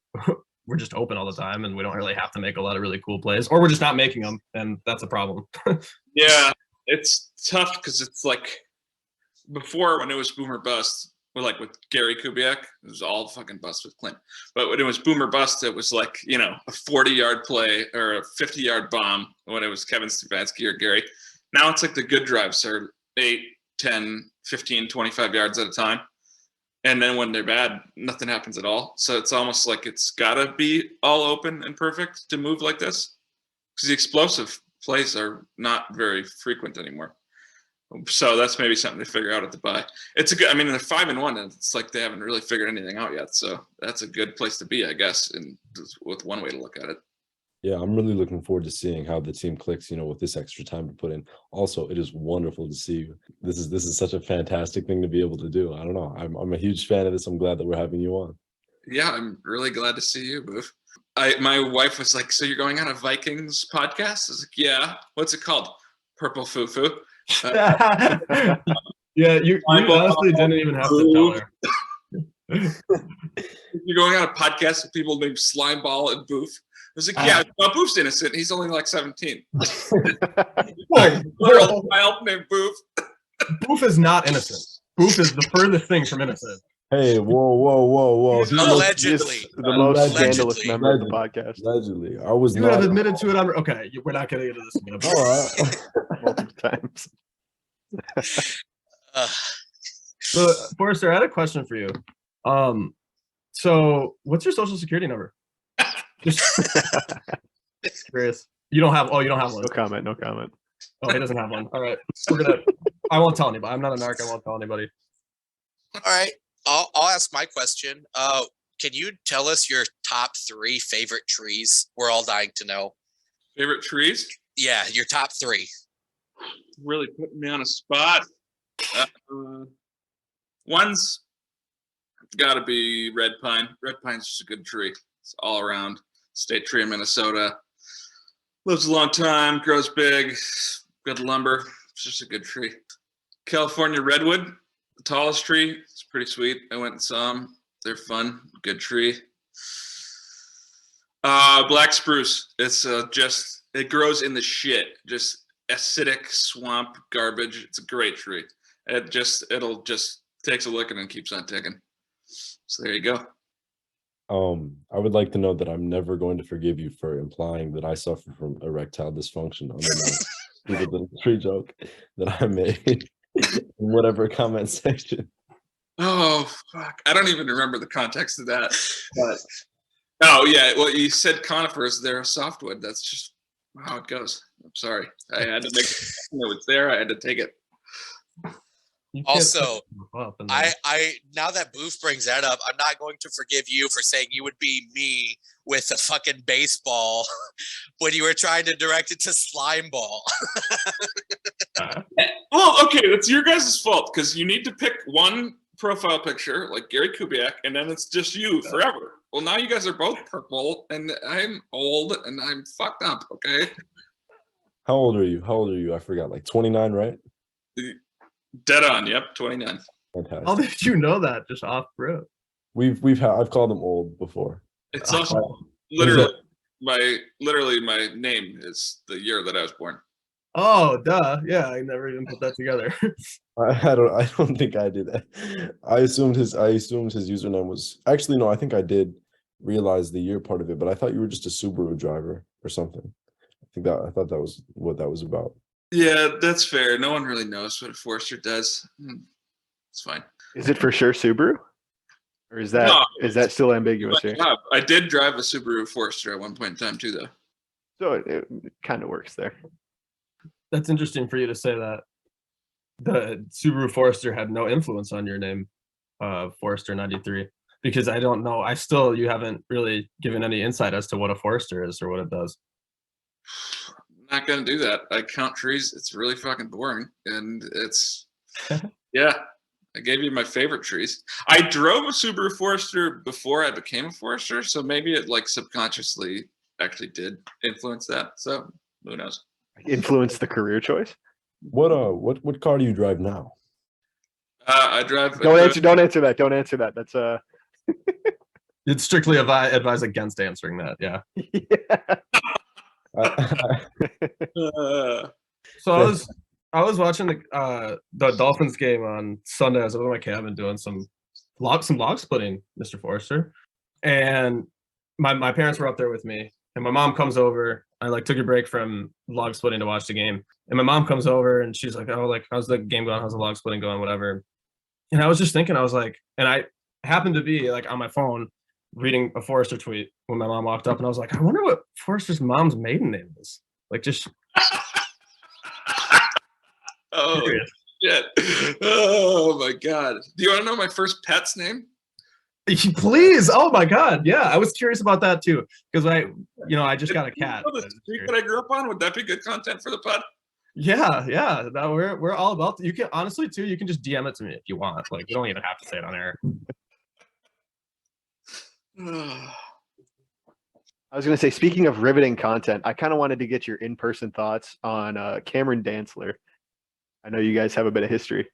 we're just open all the time and we don't really have to make a lot of really cool plays, or we're just not making them, and that's a problem. yeah, it's tough because it's like before when it was boom or bust. Well, like with Gary Kubiak, it was all fucking bust with Clint. But when it was boom or bust, it was like, you know, a 40-yard play or a 50-yard bomb when it was Kevin Stefanski or Gary. Now it's like the good drives are 8, 10, 15, 25 yards at a time. And then when they're bad, nothing happens at all. So it's almost like it's got to be all open and perfect to move like this. Because the explosive plays are not very frequent anymore. So that's maybe something to figure out at the bye. It's a good. I mean, they're 5-1, and it's like they haven't really figured anything out yet. So that's a good place to be, I guess, and with one way to look at it. Yeah, I'm really looking forward to seeing how the team clicks, with this extra time to put in. Also, it is wonderful to see you. This is such a fantastic thing to be able to do. I don't know. I'm a huge fan of this. I'm glad that we're having you on. Yeah, I'm really glad to see you, Boof. my wife was like, "So you're going on a Vikings podcast?" I was like, "Yeah." What's it called? Purple Fufu. Yeah, you honestly didn't even have to tell her. You're going on a podcast with people named Slimeball and Boof. I was like, "Yeah, well, Boof's innocent. He's only like 17." Whoa, Literal child named Boof. Boof is not innocent. Boof is the furthest thing from innocent. Hey, whoa. He's Allegedly. The most Allegedly. scandalous member of the podcast. Allegedly. I was You not. have admitted to it on. Okay, we're not getting into this again. All right. Multiple times. So, Forester, I had a question for you. So what's your social security number? Just curious. You don't have. Oh, you don't have one. No comment. No comment. Oh, he doesn't have one. All right, I won't tell anybody. I'm not a narc. I won't tell anybody. All right. I'll ask my question. Can you tell us your top 3 favorite trees? We're all dying to know. Favorite trees? Yeah, your top 3. Really putting me on a spot. One's got to be red pine. Red pine's just a good tree. It's all around. State tree in Minnesota. Lives a long time. Grows big. Good lumber. It's just a good tree. California redwood, the tallest tree. It's pretty sweet. I went and saw them. They're fun. Good tree. Black spruce. It's just, it grows in the shit. Just acidic swamp garbage. It's a great tree. It'll just takes a licking and keeps on ticking. So there you go. I would like to know that I'm never going to forgive you for implying that I suffer from erectile dysfunction under my stupid little tree joke that I made in whatever comment section. Oh, fuck. I don't even remember the context of that. But oh, yeah. Well, you said conifers. They're a softwood. That's just how it goes. I'm sorry. I had to make it's there. I had to take it. Also, I now that Boof brings that up, I'm not going to forgive you for saying you would be me with a fucking baseball when you were trying to direct it to slime ball. Well, okay, that's your guys' fault because you need to pick one profile picture like Gary Kubiak, and then it's just you forever. Well, now you guys are both purple, and I'm old, and I'm fucked up. Okay. How old are you? I forgot. Like 29, right? Dead on. Yep, 29. Fantastic. How did you know that? Just off rip. I've called them old before. It's also literally my name is the year that I was born. Oh, duh. Yeah, I never even put that together. I don't think I did that. I assumed his username was actually no, I think I did realize the year part of it, but I thought you were just a Subaru driver or something. I thought that was what that was about. Yeah, that's fair. No one really knows what a Forester does. It's fine. Is it for sure Subaru? Or is that still ambiguous here? I did drive a Subaru Forester at one point in time too, though. So it kind of works there. That's interesting for you to say that. The Subaru Forester had no influence on your name, Forester93, because I don't know. You haven't really given any insight as to what a Forester is or what it does. Not gonna do that. I count trees. It's really fucking boring, and it's yeah. I gave you my favorite trees. I drove a Subaru Forester before I became a Forester, so maybe it like subconsciously actually did influence that. So who knows? Influence the career choice. What car do you drive now? I drive. Don't answer that. Don't answer that. That's It's strictly advised against answering that. Yeah. Yeah. So I was watching the Dolphins game on Sunday. I was over in my cabin doing some log splitting, Mr. Forester, and my parents were up there with me. And my mom comes over. I like took a break from log splitting to watch the game. And my mom comes over and she's like, "Oh, like how's the game going? How's the log splitting going? Whatever." And I was just thinking, I was like, and I happened to be like on my phone reading a Forester tweet when my mom walked up, and I was like, I wonder what Forester's mom's maiden name is. Like just. Oh shit! Oh my god! Do you want to know my first pet's name? Please! Oh my god! Yeah, I was curious about that too because I just got a cat. The street that I grew up on, would that be good content for the pod? Yeah. No, we're all about. You can honestly too. You can just DM it to me if you want. Like you don't even have to say it on air. I was going to say, speaking of riveting content, I kind of wanted to get your in-person thoughts on Cameron Dantzler. I know you guys have a bit of history.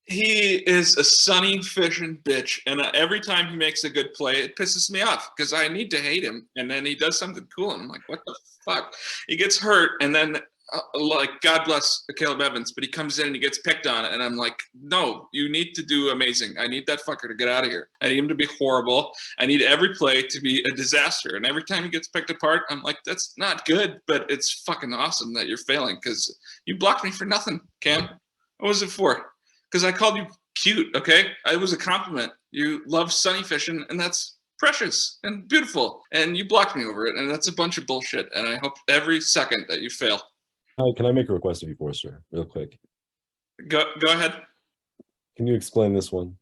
He is a sunny fishing bitch, and every time he makes a good play, it pisses me off because I need to hate him, and then he does something cool, and I'm like, what the fuck? He gets hurt, and then like, God bless Caleb Evans, but he comes in and he gets picked on, and I'm like, no, you need to do amazing. I need that fucker to get out of here. I need him to be horrible. I need every play to be a disaster, and every time he gets picked apart, I'm like, that's not good, but it's fucking awesome that you're failing because you blocked me for nothing, Cam. What was it for? Because I called you cute, okay? It was a compliment. You love sunny fishing, and that's precious and beautiful. And you blocked me over it, and that's a bunch of bullshit. And I hope every second that you fail. Can I make a request of you, Forester, real quick? Go ahead. Can you explain this one?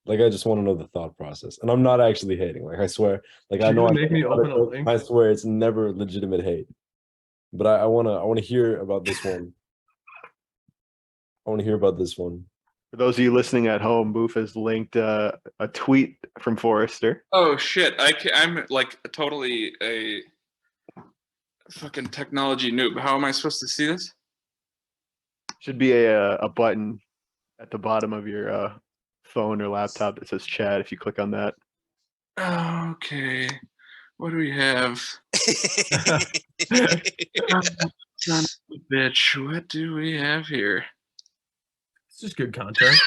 Like, I just want to know the thought process. And I'm not actually hating. Like, I swear. Like, I know I swear it's never legitimate hate. But I wanna hear about this one. I want to hear about this one. For those of you listening at home, Boof has linked a tweet from Forester. Oh shit! I'm like totally a fucking technology noob. How am I supposed to see this? Should be a button at the bottom of your phone or laptop that says chat. If you click on that. Okay. What do we have? Son of a bitch! What do we have here? It's just good content.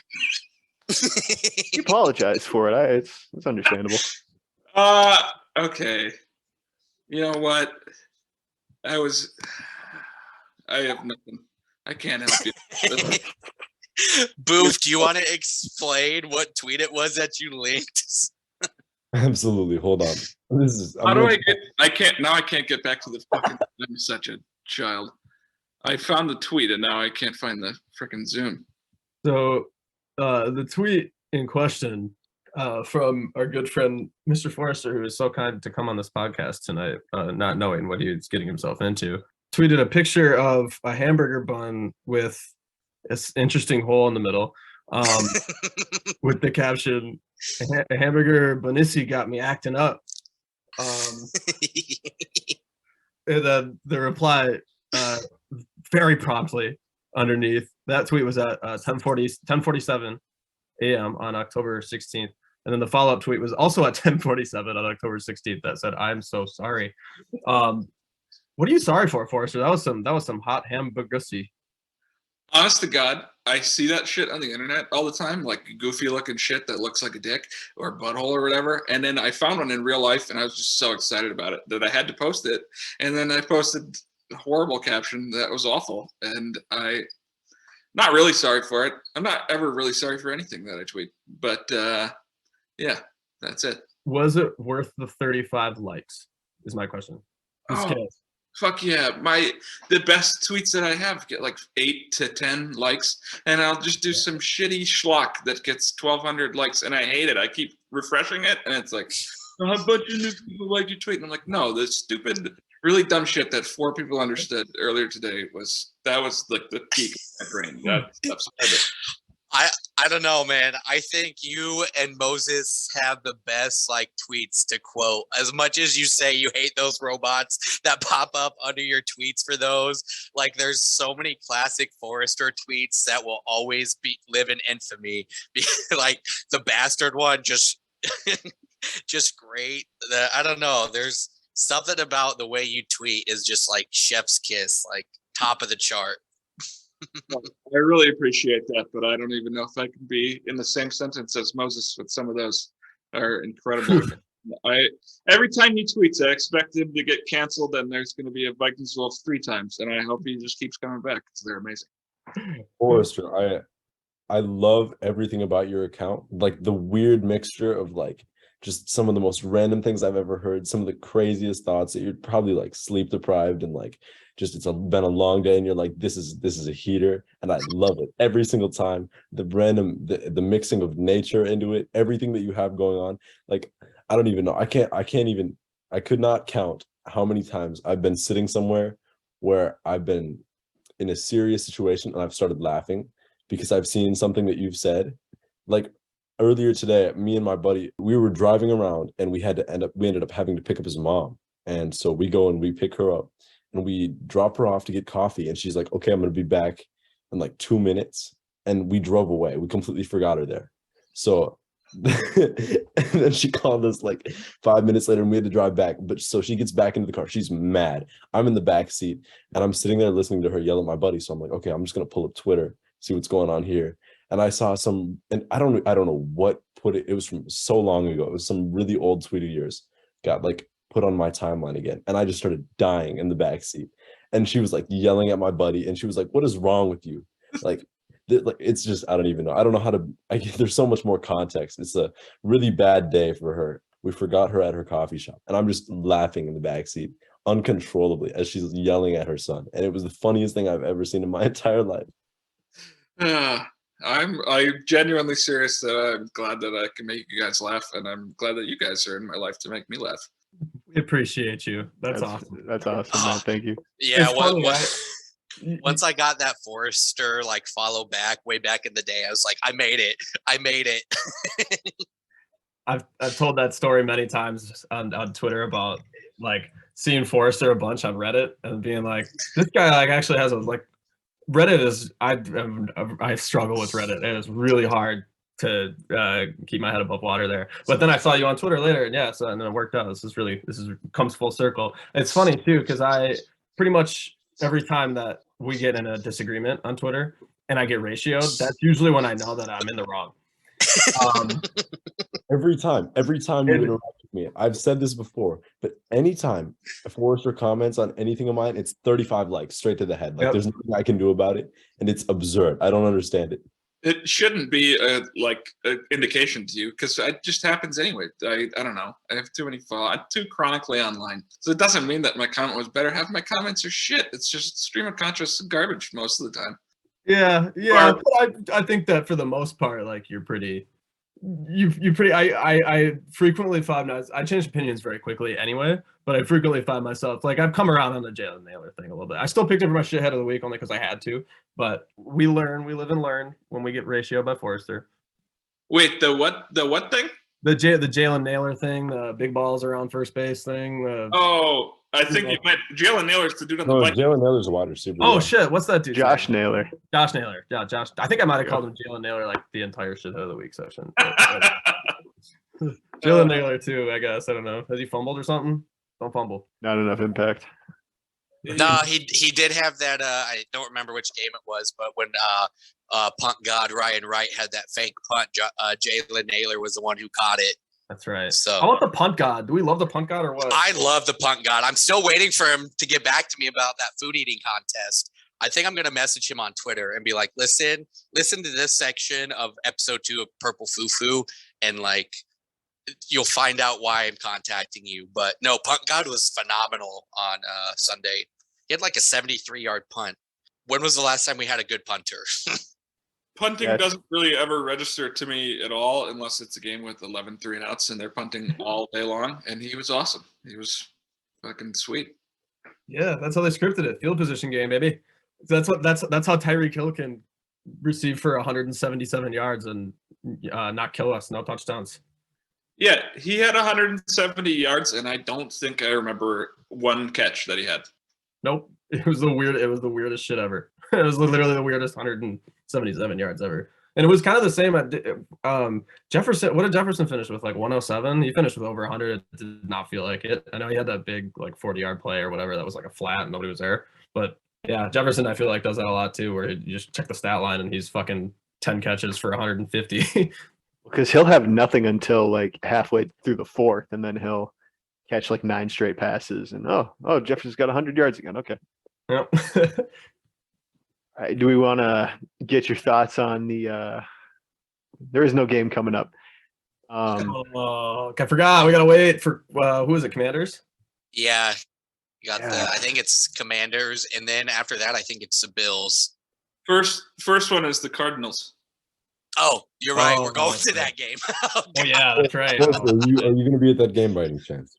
You apologize for it. It's understandable. Okay. You know what? I have nothing. I can't help you. Boof, do you want to explain what tweet it was that you linked? Absolutely. Hold on. I can't get back to the fucking. I'm such a child. I found the tweet and now I can't find the freaking Zoom. So the tweet in question from our good friend Mr. Forester, who is so kind to come on this podcast tonight, not knowing what he was getting himself into, tweeted a picture of a hamburger bun with this interesting hole in the middle, with the caption, "A hamburger bunissi got me acting up." And then the reply very promptly underneath that tweet was at 10:47 a.m. on October 16th. And then the follow-up tweet was also at 10:47 on October 16th that said, "I'm so sorry." What are you sorry for, Forrester? That was some hot hamburgussy. Honest to God, I see that shit on the internet all the time, like goofy looking shit that looks like a dick or a butthole or whatever. And then I found one in real life and I was just so excited about it that I had to post it. And then I posted a horrible caption that was awful. And I'm not really sorry for it. I'm not ever really sorry for anything that I tweet. But yeah, that's it. Was it worth the 35 likes? Is my question. Fuck yeah. The best tweets that I have get like 8 to 10 likes, and I'll just do some shitty schlock that gets 1,200 likes, and I hate it. I keep refreshing it, and it's like, a bunch of new people like your tweet. And I'm like, no, the stupid, really dumb shit that 4 people understood earlier today was like the peak of my brain. That stuff's I don't know, man. I think you and Moses have the best like tweets to quote. As much as you say you hate those robots that pop up under your tweets for those, like there's so many classic Forester tweets that will always live in infamy. Like the bastard one, just great. I don't know. There's something about the way you tweet is just like chef's kiss, like top of the chart. I really appreciate that, but I don't even know if I can be in the same sentence as Moses with some of those. Are incredible. Every time he tweets, I expect him to get canceled, and there's going to be a Vikings Wolves 3 times, and I hope he just keeps coming back because they're amazing. Forrester, I love everything about your account, like the weird mixture of like just some of the most random things I've ever heard, some of the craziest thoughts that you're probably like sleep deprived and like just been a long day and you're like, this is a heater, and I love it every single time. The random the mixing of nature into it, everything that you have going on. Like I don't even know. I could not count how many times I've been sitting somewhere where I've been in a serious situation and I've started laughing because I've seen something that you've said. Like earlier today, me and my buddy, we were driving around and we ended up having to pick up his mom. And so we go and we pick her up and we drop her off to get coffee. And she's like, okay, I'm going to be back in like 2 minutes. And we drove away. We completely forgot her there. So and then she called us like 5 minutes later and we had to drive back. But so she gets back into the car. She's mad. I'm in the back seat and I'm sitting there listening to her yell at my buddy. So I'm like, okay, I'm just going to pull up Twitter, see what's going on here. And I saw some, and I don't know what put it. It was from so long ago. It was some really old tweet of yours got like put on my timeline again. And I just started dying in the back seat. And she was like yelling at my buddy. And she was like, what is wrong with you? Like it's just, I don't even know. I don't know how to, there's so much more context. It's a really bad day for her. We forgot her at her coffee shop. And I'm just laughing in the back seat uncontrollably as she's yelling at her son. And it was the funniest thing I've ever seen in my entire life. I'm genuinely serious that I'm glad that I can make you guys laugh, and I'm glad that you guys are in my life to make me laugh. We appreciate you. That's awesome. That's awesome, man. Thank you. Yeah, It's funny, once I got that Forester like follow back way back in the day, I was like, I made it. I've told that story many times on Twitter about like seeing Forester a bunch on Reddit and being like, this guy like actually has a like Reddit is I struggle with Reddit. It is really hard to keep my head above water there. But then I saw you on Twitter later, and and then it worked out. This comes full circle. It's funny too because I pretty much every time that we get in a disagreement on Twitter and I get ratioed, that's usually when I know that I'm in the wrong. Every time you interact with me, I've said this before, but anytime a Forester comments on anything of mine, it's 35 likes straight to the head. Like there's nothing I can do about it, and it's absurd. I don't understand it. It shouldn't be an indication to you because it just happens anyway. I don't know. I have too many followers. I'm too chronically online, so it doesn't mean that my comment was better. Half my comments are shit. It's just stream of conscious garbage most of the time. Yeah. But I think that for the most part, like you're pretty. I frequently find I change opinions very quickly anyway, but I frequently find myself like I've come around on the Jalen Naylor thing a little bit. I still picked up my shithead of the week only because I had to, but we live and learn when we get ratioed by Forester. Wait, the what thing? The Jalen Naylor thing, the big balls around first base thing. I think you meant Jalen Naylor's the dude on the No, bike. Jalen Naylor's a wide receiver. Oh shit, what's that dude? Josh Naylor. Josh Naylor. Yeah, Josh. I think I might have called him Jalen Naylor like the entire shit of the week section. Jalen Naylor too, I guess. I don't know. Has he fumbled or something? Don't fumble. Not enough impact. No, he did have that. I don't remember which game it was, but when punt god Ryan Wright had that fake punt, Jalen Naylor was the one who caught it. That's right. So how about the punt god? Do we love the punt god or what? I love the punt god. I'm still waiting for him to get back to me about that food eating contest. I think I'm gonna message him on Twitter and be like, listen to this section of episode 2 of Purple Fufu, and like you'll find out why I'm contacting you. But no, punt god was phenomenal on Sunday. He had like a 73-yard punt. When was the last time we had a good punter? Punting doesn't really ever register to me at all unless it's a game with 11 3-and-outs and they're punting all day long. And he was awesome. He was fucking sweet. Yeah, that's how they scripted it. Field position game, baby. That's how Tyreek Hill can receive for 177 yards and not kill us. No touchdowns. Yeah, he had 170 yards, and I don't think I remember one catch that he had. Nope. It was the weirdest shit ever. It was literally the weirdest 177 yards ever. And it was kind of the same at Jefferson. What did Jefferson finish with? Like 107? He finished with over 100. It did not feel like it. I know he had that big like 40-yard play or whatever that was like a flat and nobody was there. But yeah, Jefferson I feel like does that a lot too, where you just check the stat line and he's fucking 10 catches for 150. Because he'll have nothing until like halfway through the fourth, and then he'll catch like 9 straight passes. And Jefferson's got 100 yards again. Okay. Yep. All right, do we want to get your thoughts on the there is no game coming up. I forgot. We gotta wait for who is it? Commanders? Yeah. You got I think it's Commanders, and then after that I think it's the Bills. First one is the Cardinals. Oh, you're right. We're going to that game. Oh yeah, that's right. Are you going to be at that game by any chance?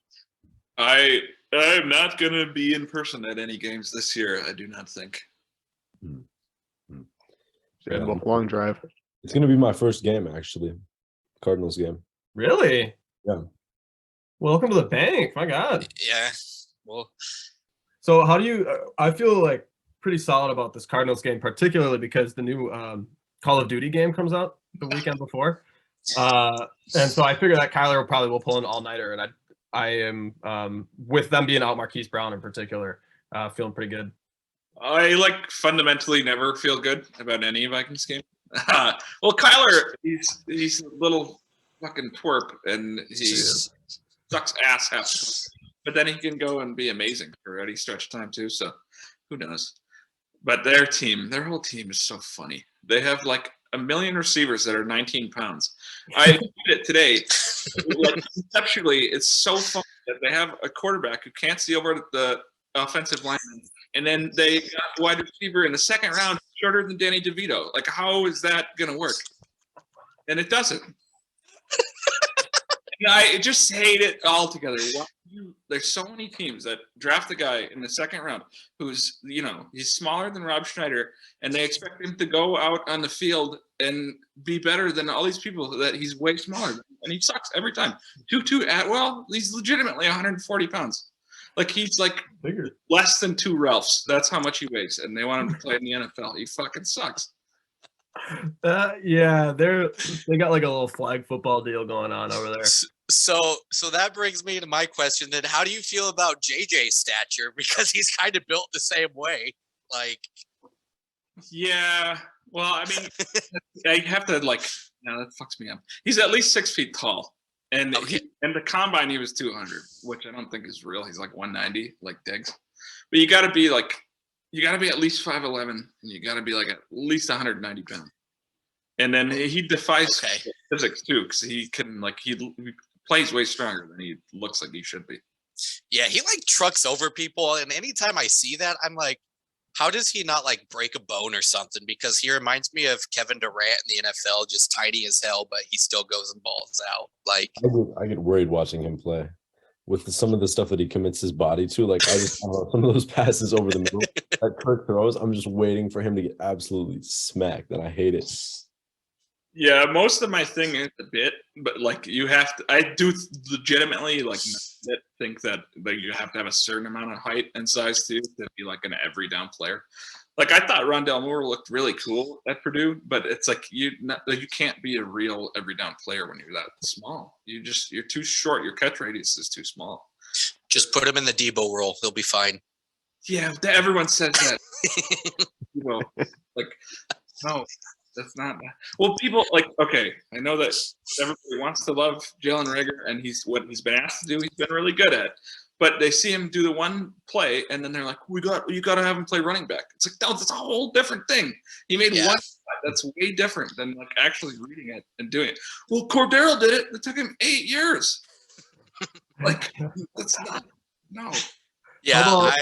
I'm not going to be in person at any games this year. I do not think. Yeah, long drive. It's going to be my first game, actually. Cardinals game. Really? Yeah. Welcome to the bank. My God. Yeah. Well, So how do you? I feel like pretty solid about this Cardinals game, particularly because the new Call of Duty game comes out the weekend before, and so I figure that Kyler will pull an all-nighter, and I am with them being out Marquise Brown in particular, feeling pretty good. I fundamentally never feel good about any Vikings game. Well, Kyler, he's a little fucking twerp, and he sucks ass half the time. But then he can go and be amazing for any stretch of time too. So who knows? But their whole team is so funny. They have a million receivers that are 19 pounds. I did it today. Conceptually, it's so funny that they have a quarterback who can't see over the offensive lineman, and then they got a wide receiver in the second round shorter than Danny DeVito. How is that going to work? And it doesn't. And I just hate it altogether. There's so many teams that draft a guy in the second round who's, he's smaller than Rob Schneider, and they expect him to go out on the field and be better than all these people that he's way smaller than, and he sucks every time. Tutu Atwell, he's legitimately 140 pounds. He's Bigger. Less than 2 Ralphs. That's how much he weighs, and they want him to play in the NFL. He fucking sucks. Yeah, they got a little flag football deal going on over there. So that brings me to my question then. How do you feel about JJ's stature? Because he's kind of built the same way. Yeah. Well, I mean, I have to that fucks me up. He's at least 6 feet tall. And okay. And the combine he was 200, which I don't think is real. He's 190, like Diggs. But you gotta be at least 5'11", and you gotta be at least 190 pounds. And then he defies physics too, because he can he plays way stronger than he looks like he should be. Yeah, he trucks over people, and anytime I see that, I'm like, how does he not break a bone or something? Because he reminds me of Kevin Durant in the NFL, just tiny as hell, but he still goes and balls out. I get worried watching him play with some of the stuff that he commits his body to. I just some of those passes over the middle that Kirk throws, I'm just waiting for him to get absolutely smacked, and I hate it. Yeah, most of my thing is a bit, but you have to. I do legitimately think that you have to have a certain amount of height and size too to be an every down player. I thought Rondell Moore looked really cool at Purdue, but it's you can't be a real every down player when you're that small. You're too short. Your catch radius is too small. Just put him in the Debo role; he'll be fine. Yeah, everyone says that. No. That's not well. People okay. I know that everybody wants to love Jalen Reagor, and what he's been asked to do, he's been really good at. But they see him do the one play, and then they're like, you got to have him play running back. It's no, that's a whole different thing. He made one. That's way different than actually reading it and doing it. Well, Cordero did it. It took him 8 years. That's not no. Yeah,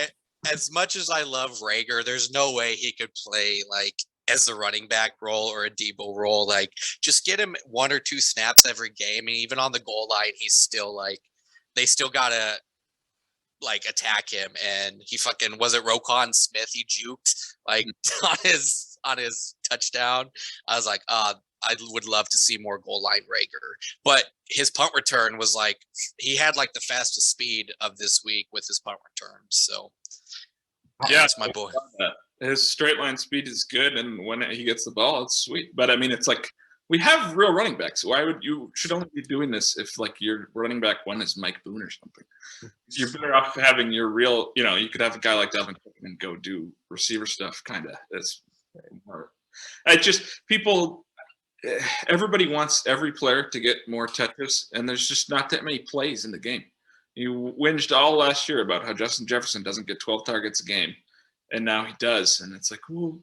as much as I love Reagor, there's no way he could play as a running back role or a Debo role. Just get him 1 or 2 snaps every game, and even on the goal line, he's still they still gotta attack him. And he fucking was it Roquan Smith he juked on his touchdown. I was I would love to see more goal line Reagor, but his punt return was he had the fastest speed of this week with his punt return. So yeah, that's my boy. His straight line speed is good, and when he gets the ball, it's sweet. But I mean, it's we have real running backs. Why would you should only be doing this if your running back one is Mike Boone or something? You're better off having your real. You could have a guy like Dalvin Cook and go do receiver stuff, kind of. That's more. Everybody wants every player to get more touches, and there's just not that many plays in the game. You whinged all last year about how Justin Jefferson doesn't get 12 targets a game. And now he does. And it's well,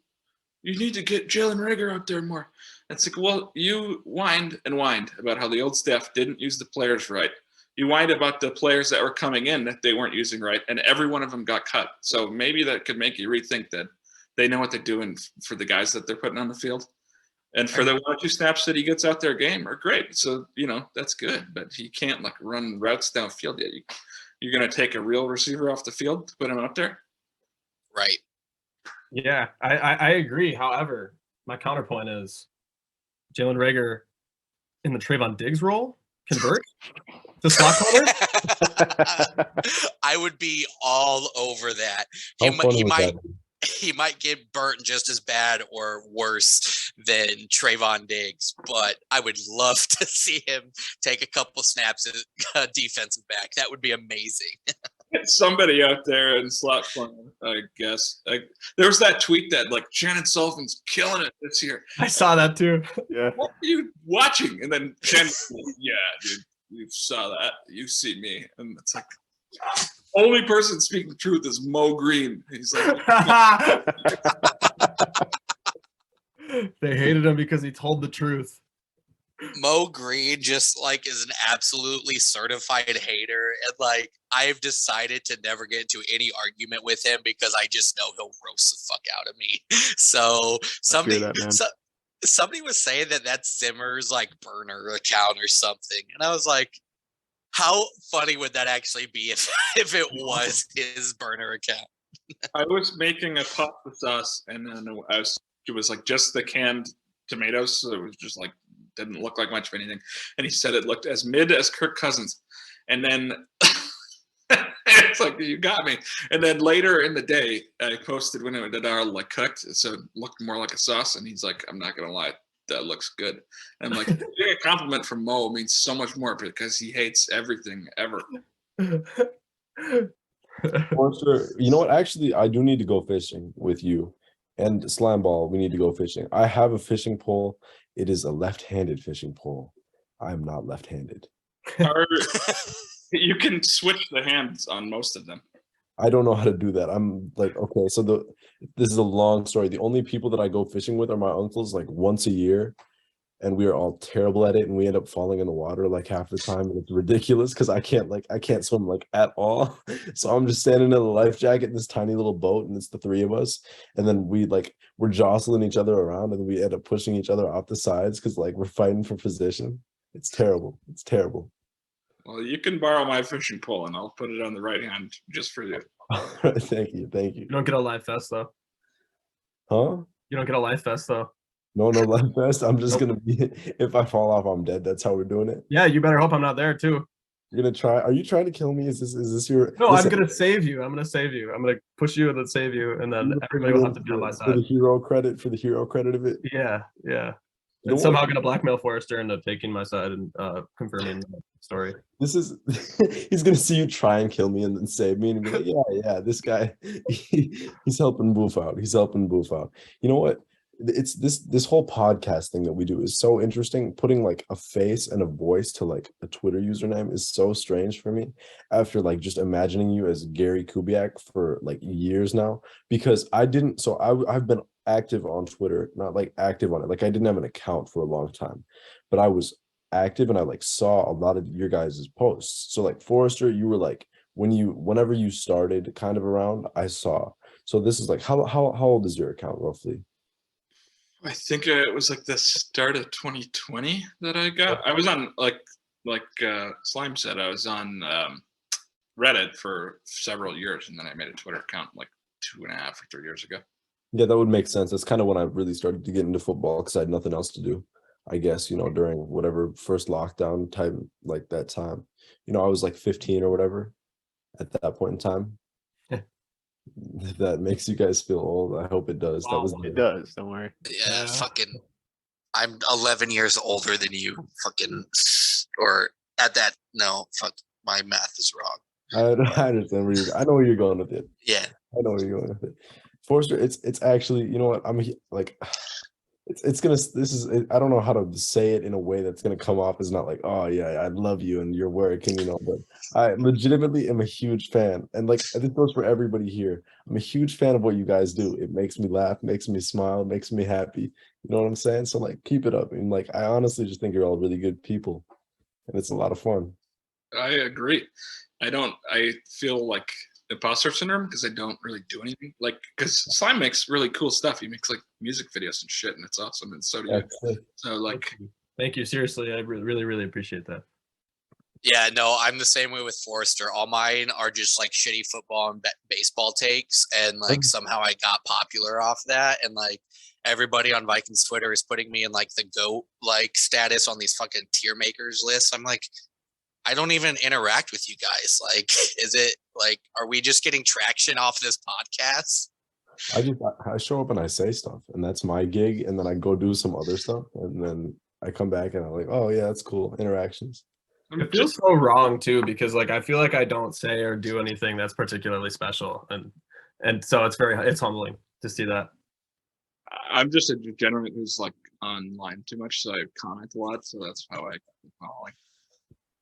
you need to get Jalen Reagor out there more. It's well, you whined and whined about how the old staff didn't use the players right. You whined about the players that were coming in that they weren't using right, and every one of them got cut. So maybe that could make you rethink that they know what they're doing for the guys that they're putting on the field. And for the 1 or 2 snaps that he gets out there a game are great. So, that's good. But he can't run routes downfield yet. You're going to take a real receiver off the field to put him out there? Right. Yeah, I agree. However, my counterpoint is Jalen Reagor in the Trayvon Diggs role convert to slot corner. I would be all over that. How funny would that be? He might get burnt just as bad or worse than Trayvon Diggs, but I would love to see him take a couple snaps at defensive back. That would be amazing. Somebody out there in slot corner, I guess. There was that tweet that like Shannon Sullivan's killing it this year. I saw that too. Yeah. What are you watching? And then Shannon, yeah, dude, you saw that. You see me, and it's like only person speaking the truth is Mo Green. He's like, They hated him because he told the truth. Mo Green just like is an absolutely certified hater, and like I've decided to never get into any argument with him because I just know he'll roast the fuck out of me. So somebody was saying that that's Zimmer's like burner account or something, and I was like, how funny would that actually be if it was his burner account? I was making a pasta sauce, and then it was like just the canned tomatoes, so it was just like didn't look like much of anything. And he said it looked as mid as Kirk Cousins. And then it's like, you got me. And then later in the day, I posted when it had all like cooked, so it looked more like a sauce. And he's like, I'm not gonna lie, that looks good. And I'm like, getting a compliment from Mo means so much more because he hates everything ever. Forster, you know what? Actually, I do need to go fishing with you and Slime Ball. We need to go fishing. I have a fishing pole. It is a left-handed fishing pole. I'm not left-handed. You can switch the hands on most of them. I don't know how to do that. I'm like, okay, so this is a long story. The only people that I go fishing with are my uncles, like once a year, and we are all terrible at it, and we end up falling in the water like half the time, and it's ridiculous because I can't swim like at all. So I'm just standing in a life jacket in this tiny little boat, and it's the three of us, and then we're jostling each other around, and we end up pushing each other off the sides because like we're fighting for position. It's terrible. It's terrible. Well, you can borrow my fishing pole, and I'll put it on the right hand just for you. Thank you. You don't get a life vest though. Huh? You don't get a life vest though. No life vest. I'm just gonna be. If I fall off, I'm dead. That's how we're doing it. Yeah, you better hope I'm not there too. You're gonna try. Are you trying to kill me? Is this your? No, listen, I'm gonna save you. I'm gonna save you. I'm gonna push you and then save you, and then everybody will have to be on my for side. the hero credit of it. Yeah. You know And somehow what? gonna blackmail Forester into taking my side and confirming the story. This is he's gonna see you try and kill me and then save me and be like, yeah, this guy, he's helping Boof out. He's helping Boof out. You know what? It's this whole podcast thing that we do is so interesting. Putting like a face and a voice to like a Twitter username is so strange for me after like just imagining you as Gary Kubiak for like years now, because I've been active on Twitter, not like active on it. Like I didn't have an account for a long time, but I was active and I like saw a lot of your guys' posts. So like Forester, you were like whenever you started kind of around, I saw. So this is like how old is your account roughly? I think it was like the start of 2020 that I got. I was on like Slime said, I was on Reddit for several years, and then I made a Twitter account like 2.5 or 3 years ago. Yeah, that would make sense. That's kind of when I really started to get into football because I had nothing else to do. I guess, during whatever first lockdown time, like that time, I was like 15 or whatever at that point in time. If that makes you guys feel old, I hope it does. Wow, it does. Don't worry. Yeah, fucking. I'm 11 years older than you. Fucking, or at that. No, fuck. My math is wrong. I understand where I know where you're going with it. Yeah, I know where you're going with it. Forster, it's actually, you know what? I'm like, it's gonna. This is. I don't know how to say it in a way that's gonna come off as not like, oh yeah, I love you and your work and but I legitimately am a huge fan, and like this goes for everybody here. I'm a huge fan of what you guys do. It makes me laugh, makes me smile, makes me happy. You know what I'm saying? So like, keep it up. And like, I honestly just think you're all really good people, and it's a lot of fun. I agree. I feel like imposter syndrome because I don't really do anything. Like, because Slime makes really cool stuff. He makes like music videos and shit, and it's awesome. And so do you. So like, thank you. Seriously, I really appreciate that. Yeah, no, I'm the same way with Forester. All mine are just like shitty football and baseball takes, and like somehow I got popular off that, and like everybody on Vikings Twitter is putting me in like the GOAT like status on these fucking tier makers lists. I'm like, I don't even interact with you guys. Like, is it like, are we just getting traction off this podcast? I show up and I say stuff, and that's my gig, and then I go do some other stuff, and then I come back and I'm like, oh yeah, that's cool. Interactions. It feels so wrong too, because like I feel like I don't say or do anything that's particularly special, and so it's humbling to see that. I'm just a degenerate who's like online too much, so I comment a lot. So that's how I keep following.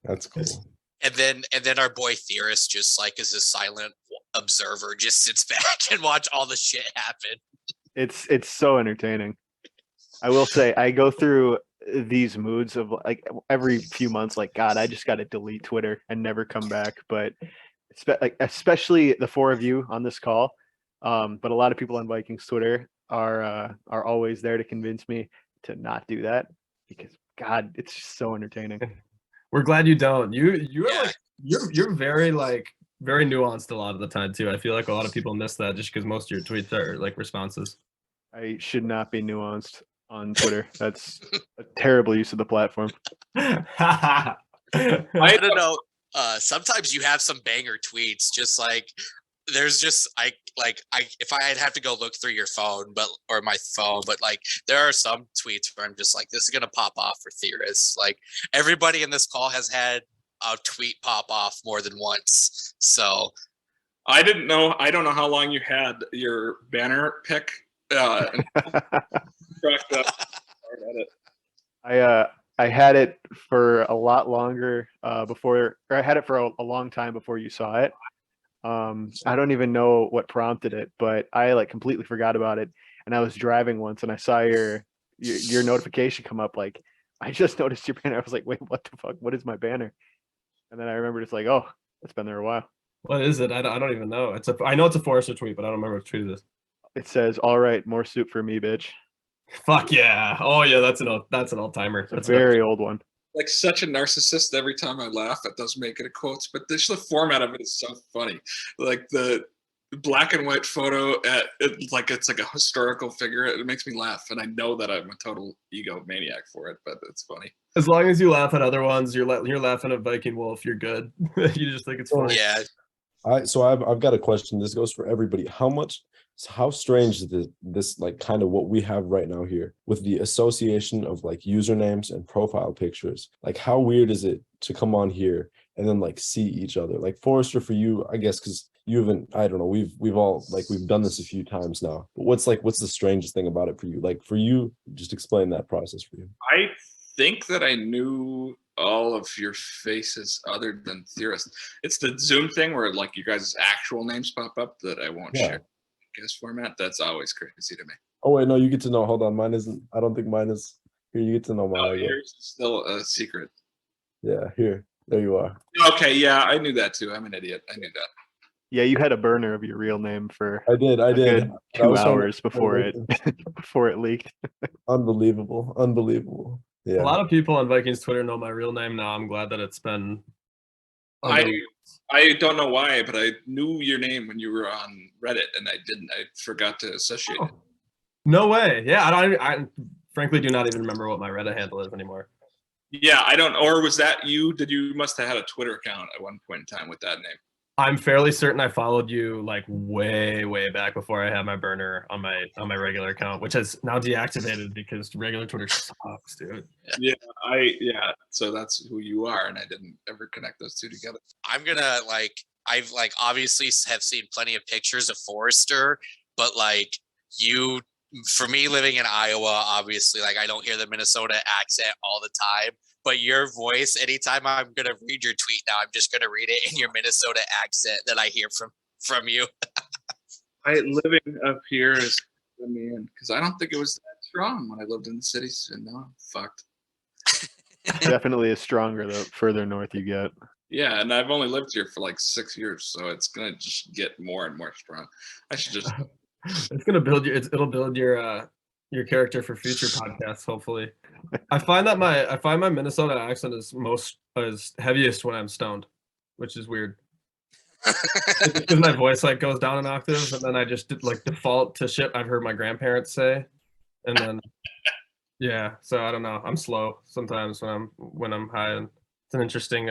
That's cool. And then our boy Theorist just like is a silent observer, just sits back and watch all the shit happen. It's so entertaining. I will say I go through these moods of like every few months, like, God, I just got to delete Twitter and never come back. But especially the four of you on this call, but a lot of people on Vikings Twitter are always there to convince me to not do that, because God, it's just so entertaining. We're glad you don't. You're like you're very very nuanced a lot of the time too. I feel like a lot of people miss that just because most of your tweets are like responses. I should not be nuanced on Twitter. That's a terrible use of the platform. I don't know. Sometimes you have some banger tweets, just like there's just if I'd have to go look through your phone, or my phone, but like there are some tweets where I'm just like, this is gonna pop off for Theorists. Like everybody in this call has had a tweet pop off more than once. So I don't know how long you had your banner pick. I had it for a lot longer before, or I had it for a long time before you saw it. I don't even know what prompted it, but I like completely forgot about it. And I was driving once and I saw your notification come up. Like, I just noticed your banner. I was like, wait, what the fuck? What is my banner? And then I remembered it's like, oh, it's been there a while. What is it? I don't even know. I know it's a Forester tweet, but I don't remember what tweet it is. It says, "All right, more soup for me, bitch." Fuck yeah! Oh yeah, that's an all timer. That's a very old one. Like such a narcissist. Every time I laugh, it does make it a quote, but the format of it is so funny. Like the black and white photo, it's like a historical figure. It makes me laugh, and I know that I'm a total egomaniac for it, but it's funny. As long as you laugh at other ones, you're laughing at Viking Wolf, you're good. You just think it's funny. Yeah. I've got a question. This goes for everybody. How strange is this like kind of what we have right now here with the association of like usernames and profile pictures? Like how weird is it to come on here and then like see each other? Like Forester, for you, I guess, because you haven't, I don't know, we've all like we've done this a few times now. But what's the strangest thing about it for you? Like for you, just explain that process for you. I think that I knew all of your faces other than Theorist. It's the Zoom thing where like you guys' actual names pop up that I won't share. Guest format. That's always crazy to me. Oh wait, no, you get to know. Hold on, mine isn't. I don't think mine is. Here, you get to know mine. Oh, yours is still a secret. Yeah, here, there you are. Okay, yeah, I knew that too. I'm an idiot. I knew that. Yeah, you had a burner of your real name for. I did. Good 2 hours before it before it leaked. Unbelievable. Yeah. A lot of people on Vikings Twitter know my real name now. I'm glad that it's been. I don't know why, but I knew your name when you were on Reddit, and I didn't. I forgot to associate it. No way. Yeah, I frankly do not even remember what my Reddit handle is anymore. Yeah, I don't. Or was that you? You must have had a Twitter account at one point in time with that name. I'm fairly certain I followed you like way back before I had my burner on my regular account, which has now deactivated because regular Twitter sucks, dude. Yeah, so that's who you are, and I didn't ever connect those two together. I'm gonna I've obviously have seen plenty of pictures of Forester, but like you, for me living in Iowa, obviously like I don't hear the Minnesota accent all the time. But your voice, anytime I'm gonna read your tweet now, I'm just gonna read it in your Minnesota accent that I hear from you. Living up here is man, because I don't think it was that strong when I lived in the cities, and now I'm fucked. Definitely is stronger the further north you get. Yeah, and I've only lived here for like 6 years, so it's gonna just get more and more strong. I should just. It's gonna build it'll build your character for future podcasts, hopefully. I find my Minnesota accent is heaviest when I'm stoned, which is weird. Because my voice like goes down an octave, and then I just like default to shit I've heard my grandparents say, and then yeah. So I don't know. I'm slow sometimes when I'm high, and it's an interesting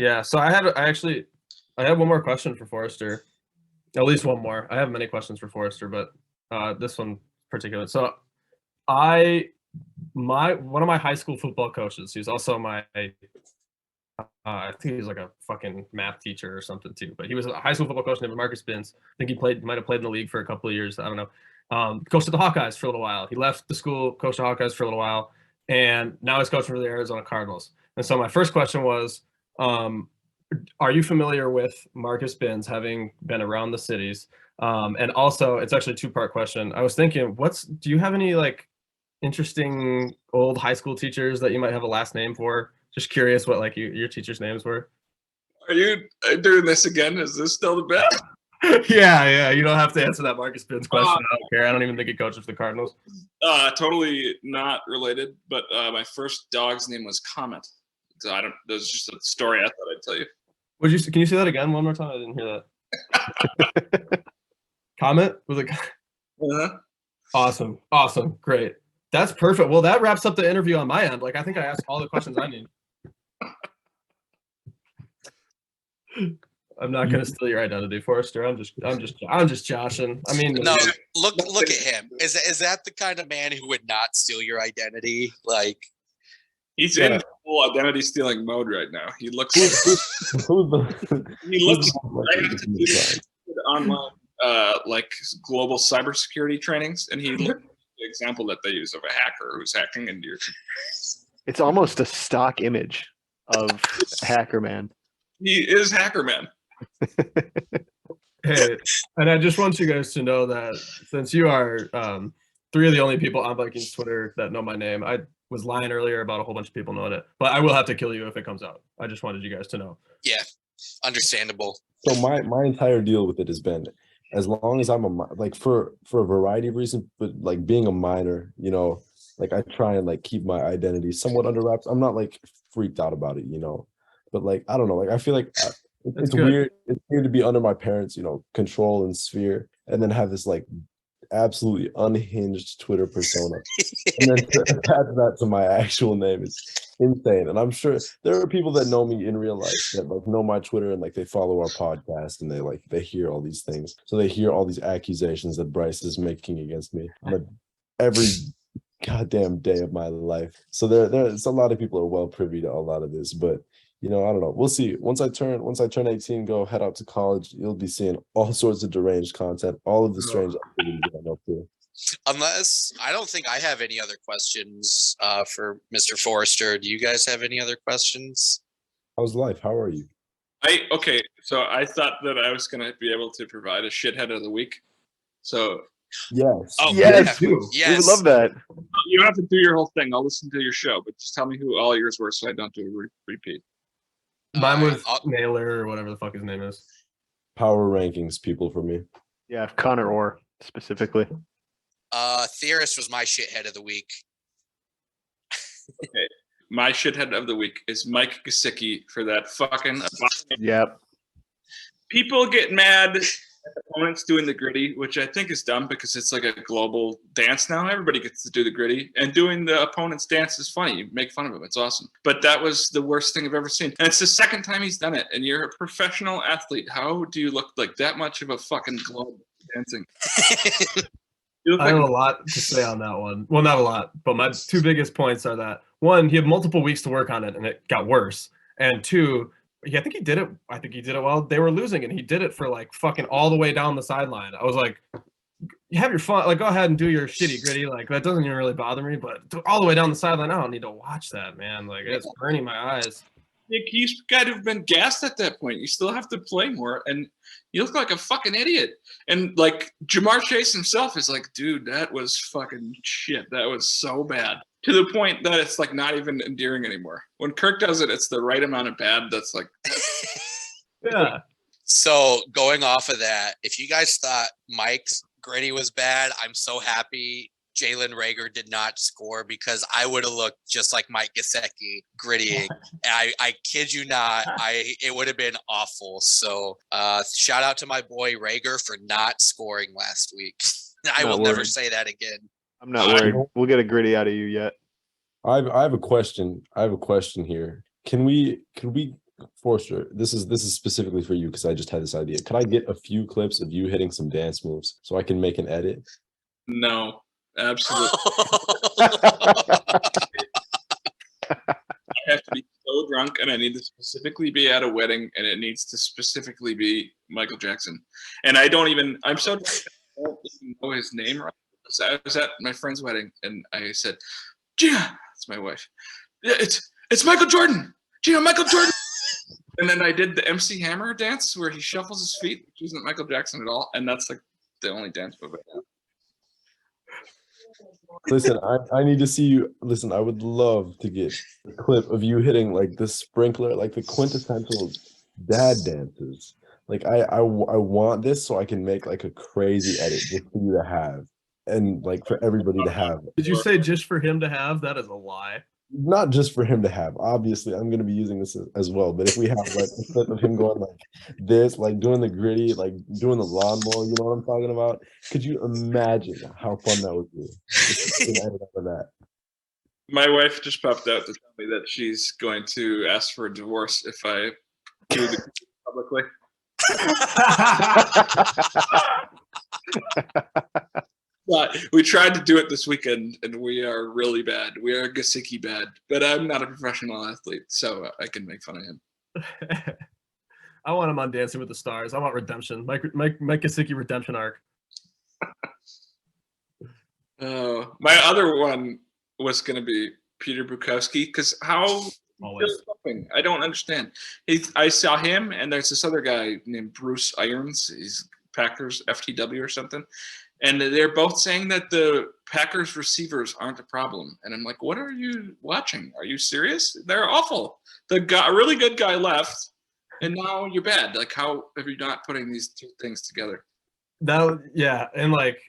Yeah. So I had one more question for Forester. At least one more. I have many questions for Forester, but this one particular. So one of my high school football coaches, he's also my I think he was like a fucking math teacher or something too. But he was a high school football coach named Marcus Phins. I think he might have played in the league for a couple of years. I don't know. Coached at the Hawkeyes for a little while. He left the school, coached the Hawkeyes for a little while, and now he's coaching for the Arizona Cardinals. And so my first question was, are you familiar with Marcus Phins, having been around the cities? And also, it's actually a two-part question. I was thinking, do you have any like interesting old high school teachers that you might have a last name for? Just curious what like your teachers' names were. Are you doing this again? Is this still the bet? Yeah. You don't have to answer that Marcus Phins question. I don't care. I don't even think he coaches the Cardinals. Totally not related. But my first dog's name was Comet. So that was just a story I thought I'd tell you. Can you say that again one more time? I didn't hear that. Comet? Was it? Awesome. Great. That's perfect. Well, that wraps up the interview on my end. Like, I think I asked all the questions I need. I'm not gonna steal your identity, Forester. I'm just joshing. I mean, no. Look at him. Is that the kind of man who would not steal your identity? Like, he's in full identity stealing mode right now. He looks. Online, like global cybersecurity trainings, and he looked at the example that they use of a hacker who's hacking into your. It's almost a stock image of Hacker Man. He is Hacker Man. Hey, and I just want you guys to know that since you are three of the only people on Vikings Twitter that know my name, I was lying earlier about a whole bunch of people knowing it, but I will have to kill you if it comes out. I just wanted you guys to know. Yeah, understandable. So my entire deal with it has been, as long as I'm like for a variety of reasons, but like being a minor, you know, like I try and like keep my identity somewhat under wraps. I'm not like freaked out about it, you know, but like I don't know, like I feel like it's weird. It's weird to be under my parents', you know, control and sphere, and then have this like absolutely unhinged Twitter persona, and then to attach that to my actual name is insane. And I'm sure there are people that know me in real life that like know my Twitter and like they follow our podcast and they hear all these things. So they hear all these accusations that Bryce is making against me every goddamn day of my life. So there's a lot of people are well privy to a lot of this, but you know, I don't know. We'll see. Once I turn 18, go head out to college, you'll be seeing all sorts of deranged content, all of the strange activities that I'm up to. Unless I don't think I have any other questions for Mr. Forester. Do you guys have any other questions? How's life? How are you? Okay, so I thought that I was gonna be able to provide a shithead of the week. So yes. Oh, Yes. yeah. We would love that. you don't have to do your whole thing. I'll listen to your show, but just tell me who all yours were so I don't do a repeat. Mine was Naylor or whatever the fuck his name is. Power rankings people for me. Yeah, Connor Orr specifically. Theorist was my shithead of the week. Okay. My shithead of the week is Mike Gesicki for that fucking. Yep. People get mad at opponents doing the gritty, which I think is dumb because it's like a global dance now. Everybody gets to do the gritty, and doing the opponent's dance is funny. You make fun of him. It's awesome. But that was the worst thing I've ever seen. And it's the second time he's done it, and you're a professional athlete. How do you look like that much of a fucking globe dancing? I have a lot to say on that one. Well, not a lot, but my two biggest points are that one, he had multiple weeks to work on it and it got worse. And two, yeah, I think he did it while they were losing, and he did it for like fucking all the way down the sideline. I was like, you have your fun, like go ahead and do your shitty gritty. Like that doesn't even really bother me, but all the way down the sideline, I don't need to watch that, man. Like it's burning my eyes. He's got to have been gassed at that point. You still have to play more, and you look like a fucking idiot. And like Jamar Chase himself is like, dude, that was fucking shit. That was so bad. To the point that it's like not even endearing anymore. When Kirk does it, it's the right amount of bad. That's like, yeah. So going off of that, if you guys thought Mike's gritty was bad, I'm so happy Jalen Reagor did not score, because I would have looked just like Mike Gesicki grittying. And I kid you not, it would have been awful. So shout out to my boy Reagor for not scoring last week. I will never say that again. I'm not worried. We'll get a gritty out of you yet. I have a question. I have a question here. Can we Forster, this is specifically for you because I just had this idea. Could I get a few clips of you hitting some dance moves so I can make an edit? No, absolutely. I have to be so drunk, and I need to specifically be at a wedding, and it needs to specifically be Michael Jackson. And I'm so drunk, I don't even know his name right. Because I was at my friend's wedding, and I said, Gina, that's my wife. Yeah, it's Michael Jordan. Gina, Michael Jordan. And then I did the MC Hammer dance where he shuffles his feet, which isn't Michael Jackson at all. And that's like the only dance move I have. Listen, I need to see you. Listen, I would love to get a clip of you hitting like the sprinkler, like the quintessential dad dances. Like I want this so I can make like a crazy edit just for you to have, and like for everybody to have. Did you say just for him to have? That is a lie. Not just for him to have. Obviously, I'm going to be using this as well. But if we have like a clip of him going like this, like doing the gritty, like doing the lawnmower, you know what I'm talking about? Could you imagine how fun that would be? Just an edit of that. My wife just popped out to tell me that she's going to ask for a divorce if I do this publicly. But we tried to do it this weekend, and we are really bad. We are Gesicki bad, but I'm not a professional athlete, so I can make fun of him. I want him on Dancing with the Stars. I want redemption. Mike Gesicki redemption arc. My other one was going to be Peter Bukowski, because how I don't understand. I saw him, and there's this other guy named Bruce Irons. He's Packers FTW or something. And they're both saying that the Packers receivers aren't a problem. And I'm like, what are you watching? Are you serious? They're awful. The guy, a really good guy left, and now you're bad. Like, how are you not putting these two things together? Yeah, and like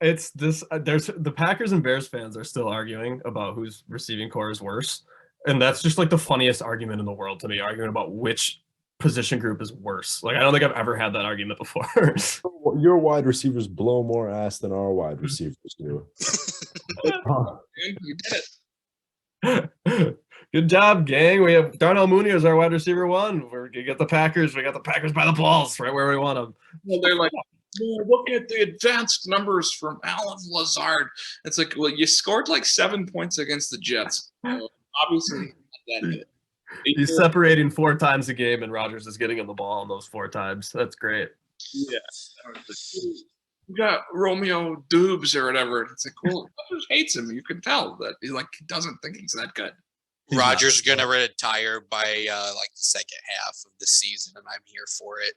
it's this. There's the Packers and Bears fans are still arguing about whose receiving core is worse, and that's just like the funniest argument in the world to me. Arguing about which position group is worse. Like I don't think I've ever had that argument before. Your wide receivers blow more ass than our wide receivers do. You did it. Good job, gang. We have Darnell Mooney as our wide receiver one. We're gonna get the Packers. We got the Packers by the balls, right where we want them. Well, they're like, look at the advanced numbers from Alan Lazard. It's like, well, you scored like 7 points against the Jets. So obviously, not that good. He's separating 4 times a game, and Rodgers is getting him the ball on those 4 times. That's great. Yeah. You got Romeo Dubes or whatever. It's like, cool. Rodgers hates him. You can tell that he doesn't think he's that good. Rodgers gonna retire by like the second half of the season, and I'm here for it.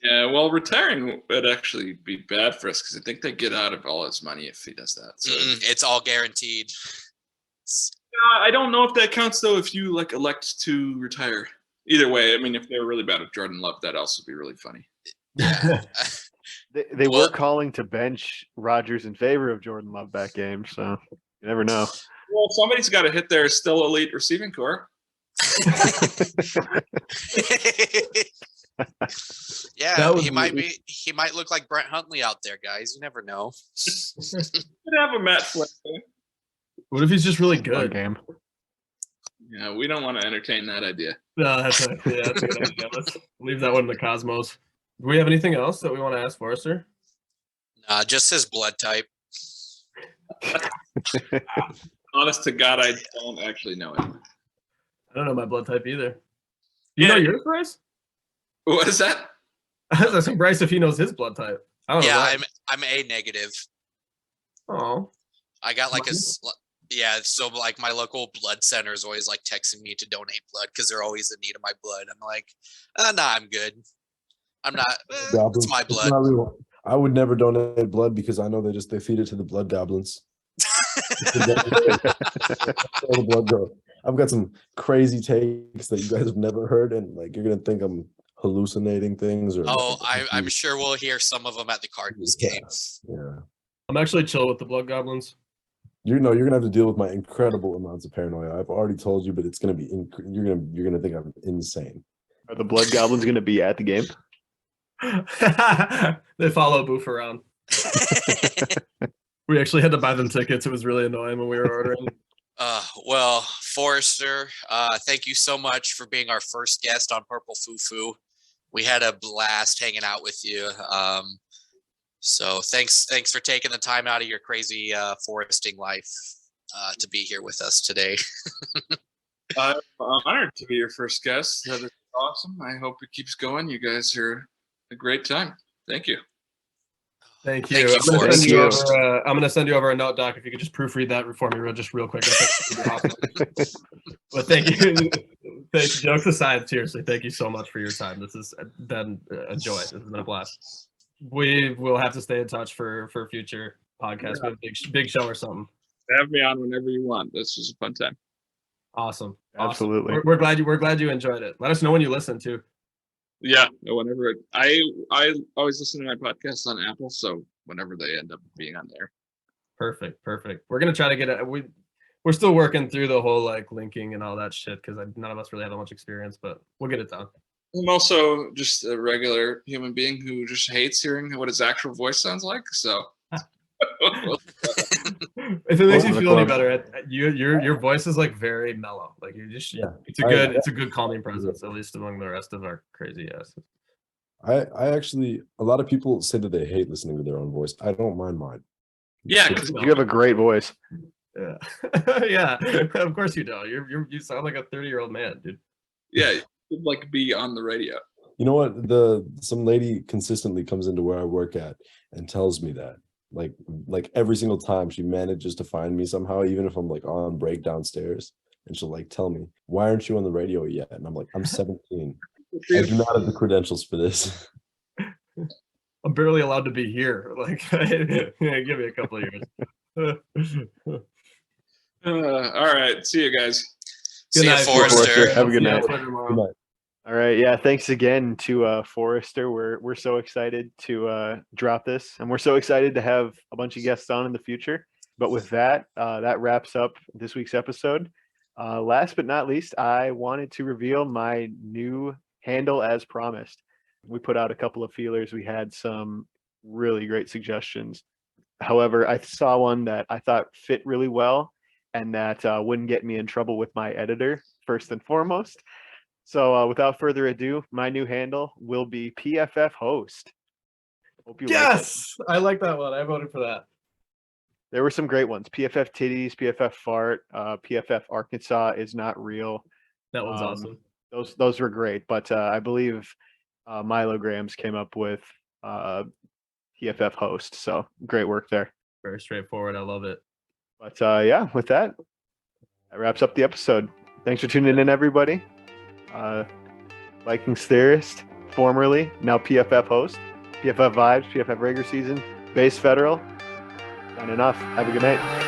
Yeah, well, retiring would actually be bad for us because I think they get out of all his money if he does that. So it's all guaranteed. I don't know if that counts though. If you elect to retire, either way. I mean, if they were really bad with Jordan Love, that also be really funny. Yeah. They were calling to bench Rodgers in favor of Jordan Love that game, so you never know. Well, somebody's got to hit their still elite receiving core. Yeah, he might look like Brett Huntley out there, guys. You never know. Could have a Matt Flynn. What if he's just really good? Game. Yeah, we don't want to entertain that idea. No, that's a good idea. Let's leave that one in the cosmos. Do we have anything else that we want to ask Forrester? Nah, just his blood type. Honest to God, I don't actually know it. I don't know my blood type either. You know yours, Bryce? What is that? I was asking Bryce if he knows his blood type. I don't know. Yeah, I'm A negative. Oh. I got so like my local blood center is always like texting me to donate blood because they're always in need of my blood. I'm like, nah, I'm good. I'm not. It's my blood. I would never donate blood because I know they feed it to the blood goblins. The blood go. I've got some crazy takes that you guys have never heard, and like you're gonna think I'm hallucinating things. Or I'm sure we'll hear some of them at the Cardinals games. Yeah, I'm actually chill with the blood goblins. You're gonna have to deal with my incredible amounts of paranoia. I've already told you, but it's gonna be you're gonna think I'm insane. Are the blood goblins gonna be at the game? They follow Boof around. We actually had to buy them tickets. It was really annoying when we were ordering. Well, Forester, thank you so much for being our first guest on Purple Fufu. We had a blast hanging out with you. So thanks for taking the time out of your crazy foresting life to be here with us today. I'm honored to be your first guest. That is awesome. I hope it keeps going. You guys are a great time. Thank you. Thank you. Thank you, I'm gonna Forrest. send you over. I'm gonna send you over a note, Doc. If you could just proofread that for me, real quick. I think that'd be awesome. But thank you. Jokes aside, seriously, thank you so much for your time. This has been a joy. This has been a blast. We will have to stay in touch for future podcasts. We have a big show or something. Have me on whenever you want. This was a fun time. Awesome. Absolutely. We're glad you enjoyed it. Let us know when you listen too. Yeah, whenever I always listen to my podcasts on Apple, so whenever they end up being on there. Perfect. We're gonna try to get it. We're still working through the whole like linking and all that shit because none of us really have that much experience, but we'll get it done. I'm also just a regular human being who just hates hearing what his actual voice sounds like. So if it makes you feel any better, your voice is like very mellow. Like you just it's a good calming presence, at least among the rest of our crazy asses. I actually, a lot of people say that they hate listening to their own voice. I don't mind mine. Yeah, because you have a great voice. Yeah, yeah. Of course you do. You sound like a 30-year-old man, dude. Yeah, you'd like be on the radio. You know what? Some lady consistently comes into where I work at and tells me that. Like every single time she manages to find me somehow, even if I'm like on break downstairs, and she'll like tell me, "Why aren't you on the radio yet?" And I'm like, "I'm 17. I do not have the credentials for this." I'm barely allowed to be here. Like, give me a couple of years. All right, see you guys. See you, Forester. Have a good night. Good night. All right, yeah. Thanks again to Forester. We're so excited to drop this, and we're so excited to have a bunch of guests on in the future. But with that, that wraps up this week's episode. Last but not least, I wanted to reveal my new handle as promised. We put out a couple of feelers. We had some really great suggestions. However, I saw one that I thought fit really well, and that wouldn't get me in trouble with my editor first and foremost. So without further ado, my new handle will be PFF Host. Hope you like it. I like that one. I voted for that. There were some great ones. PFF Titties, PFF Fart, PFF Arkansas is not real. That one's awesome. Those were great, but I believe Milograms came up with PFF Host. So great work there. Very straightforward. I love it. But yeah, with that wraps up the episode. Thanks for tuning in, everybody. Vikings theorist, formerly, now PFF host, PFF vibes, PFF regular season, base federal. Signing off. Have a good night.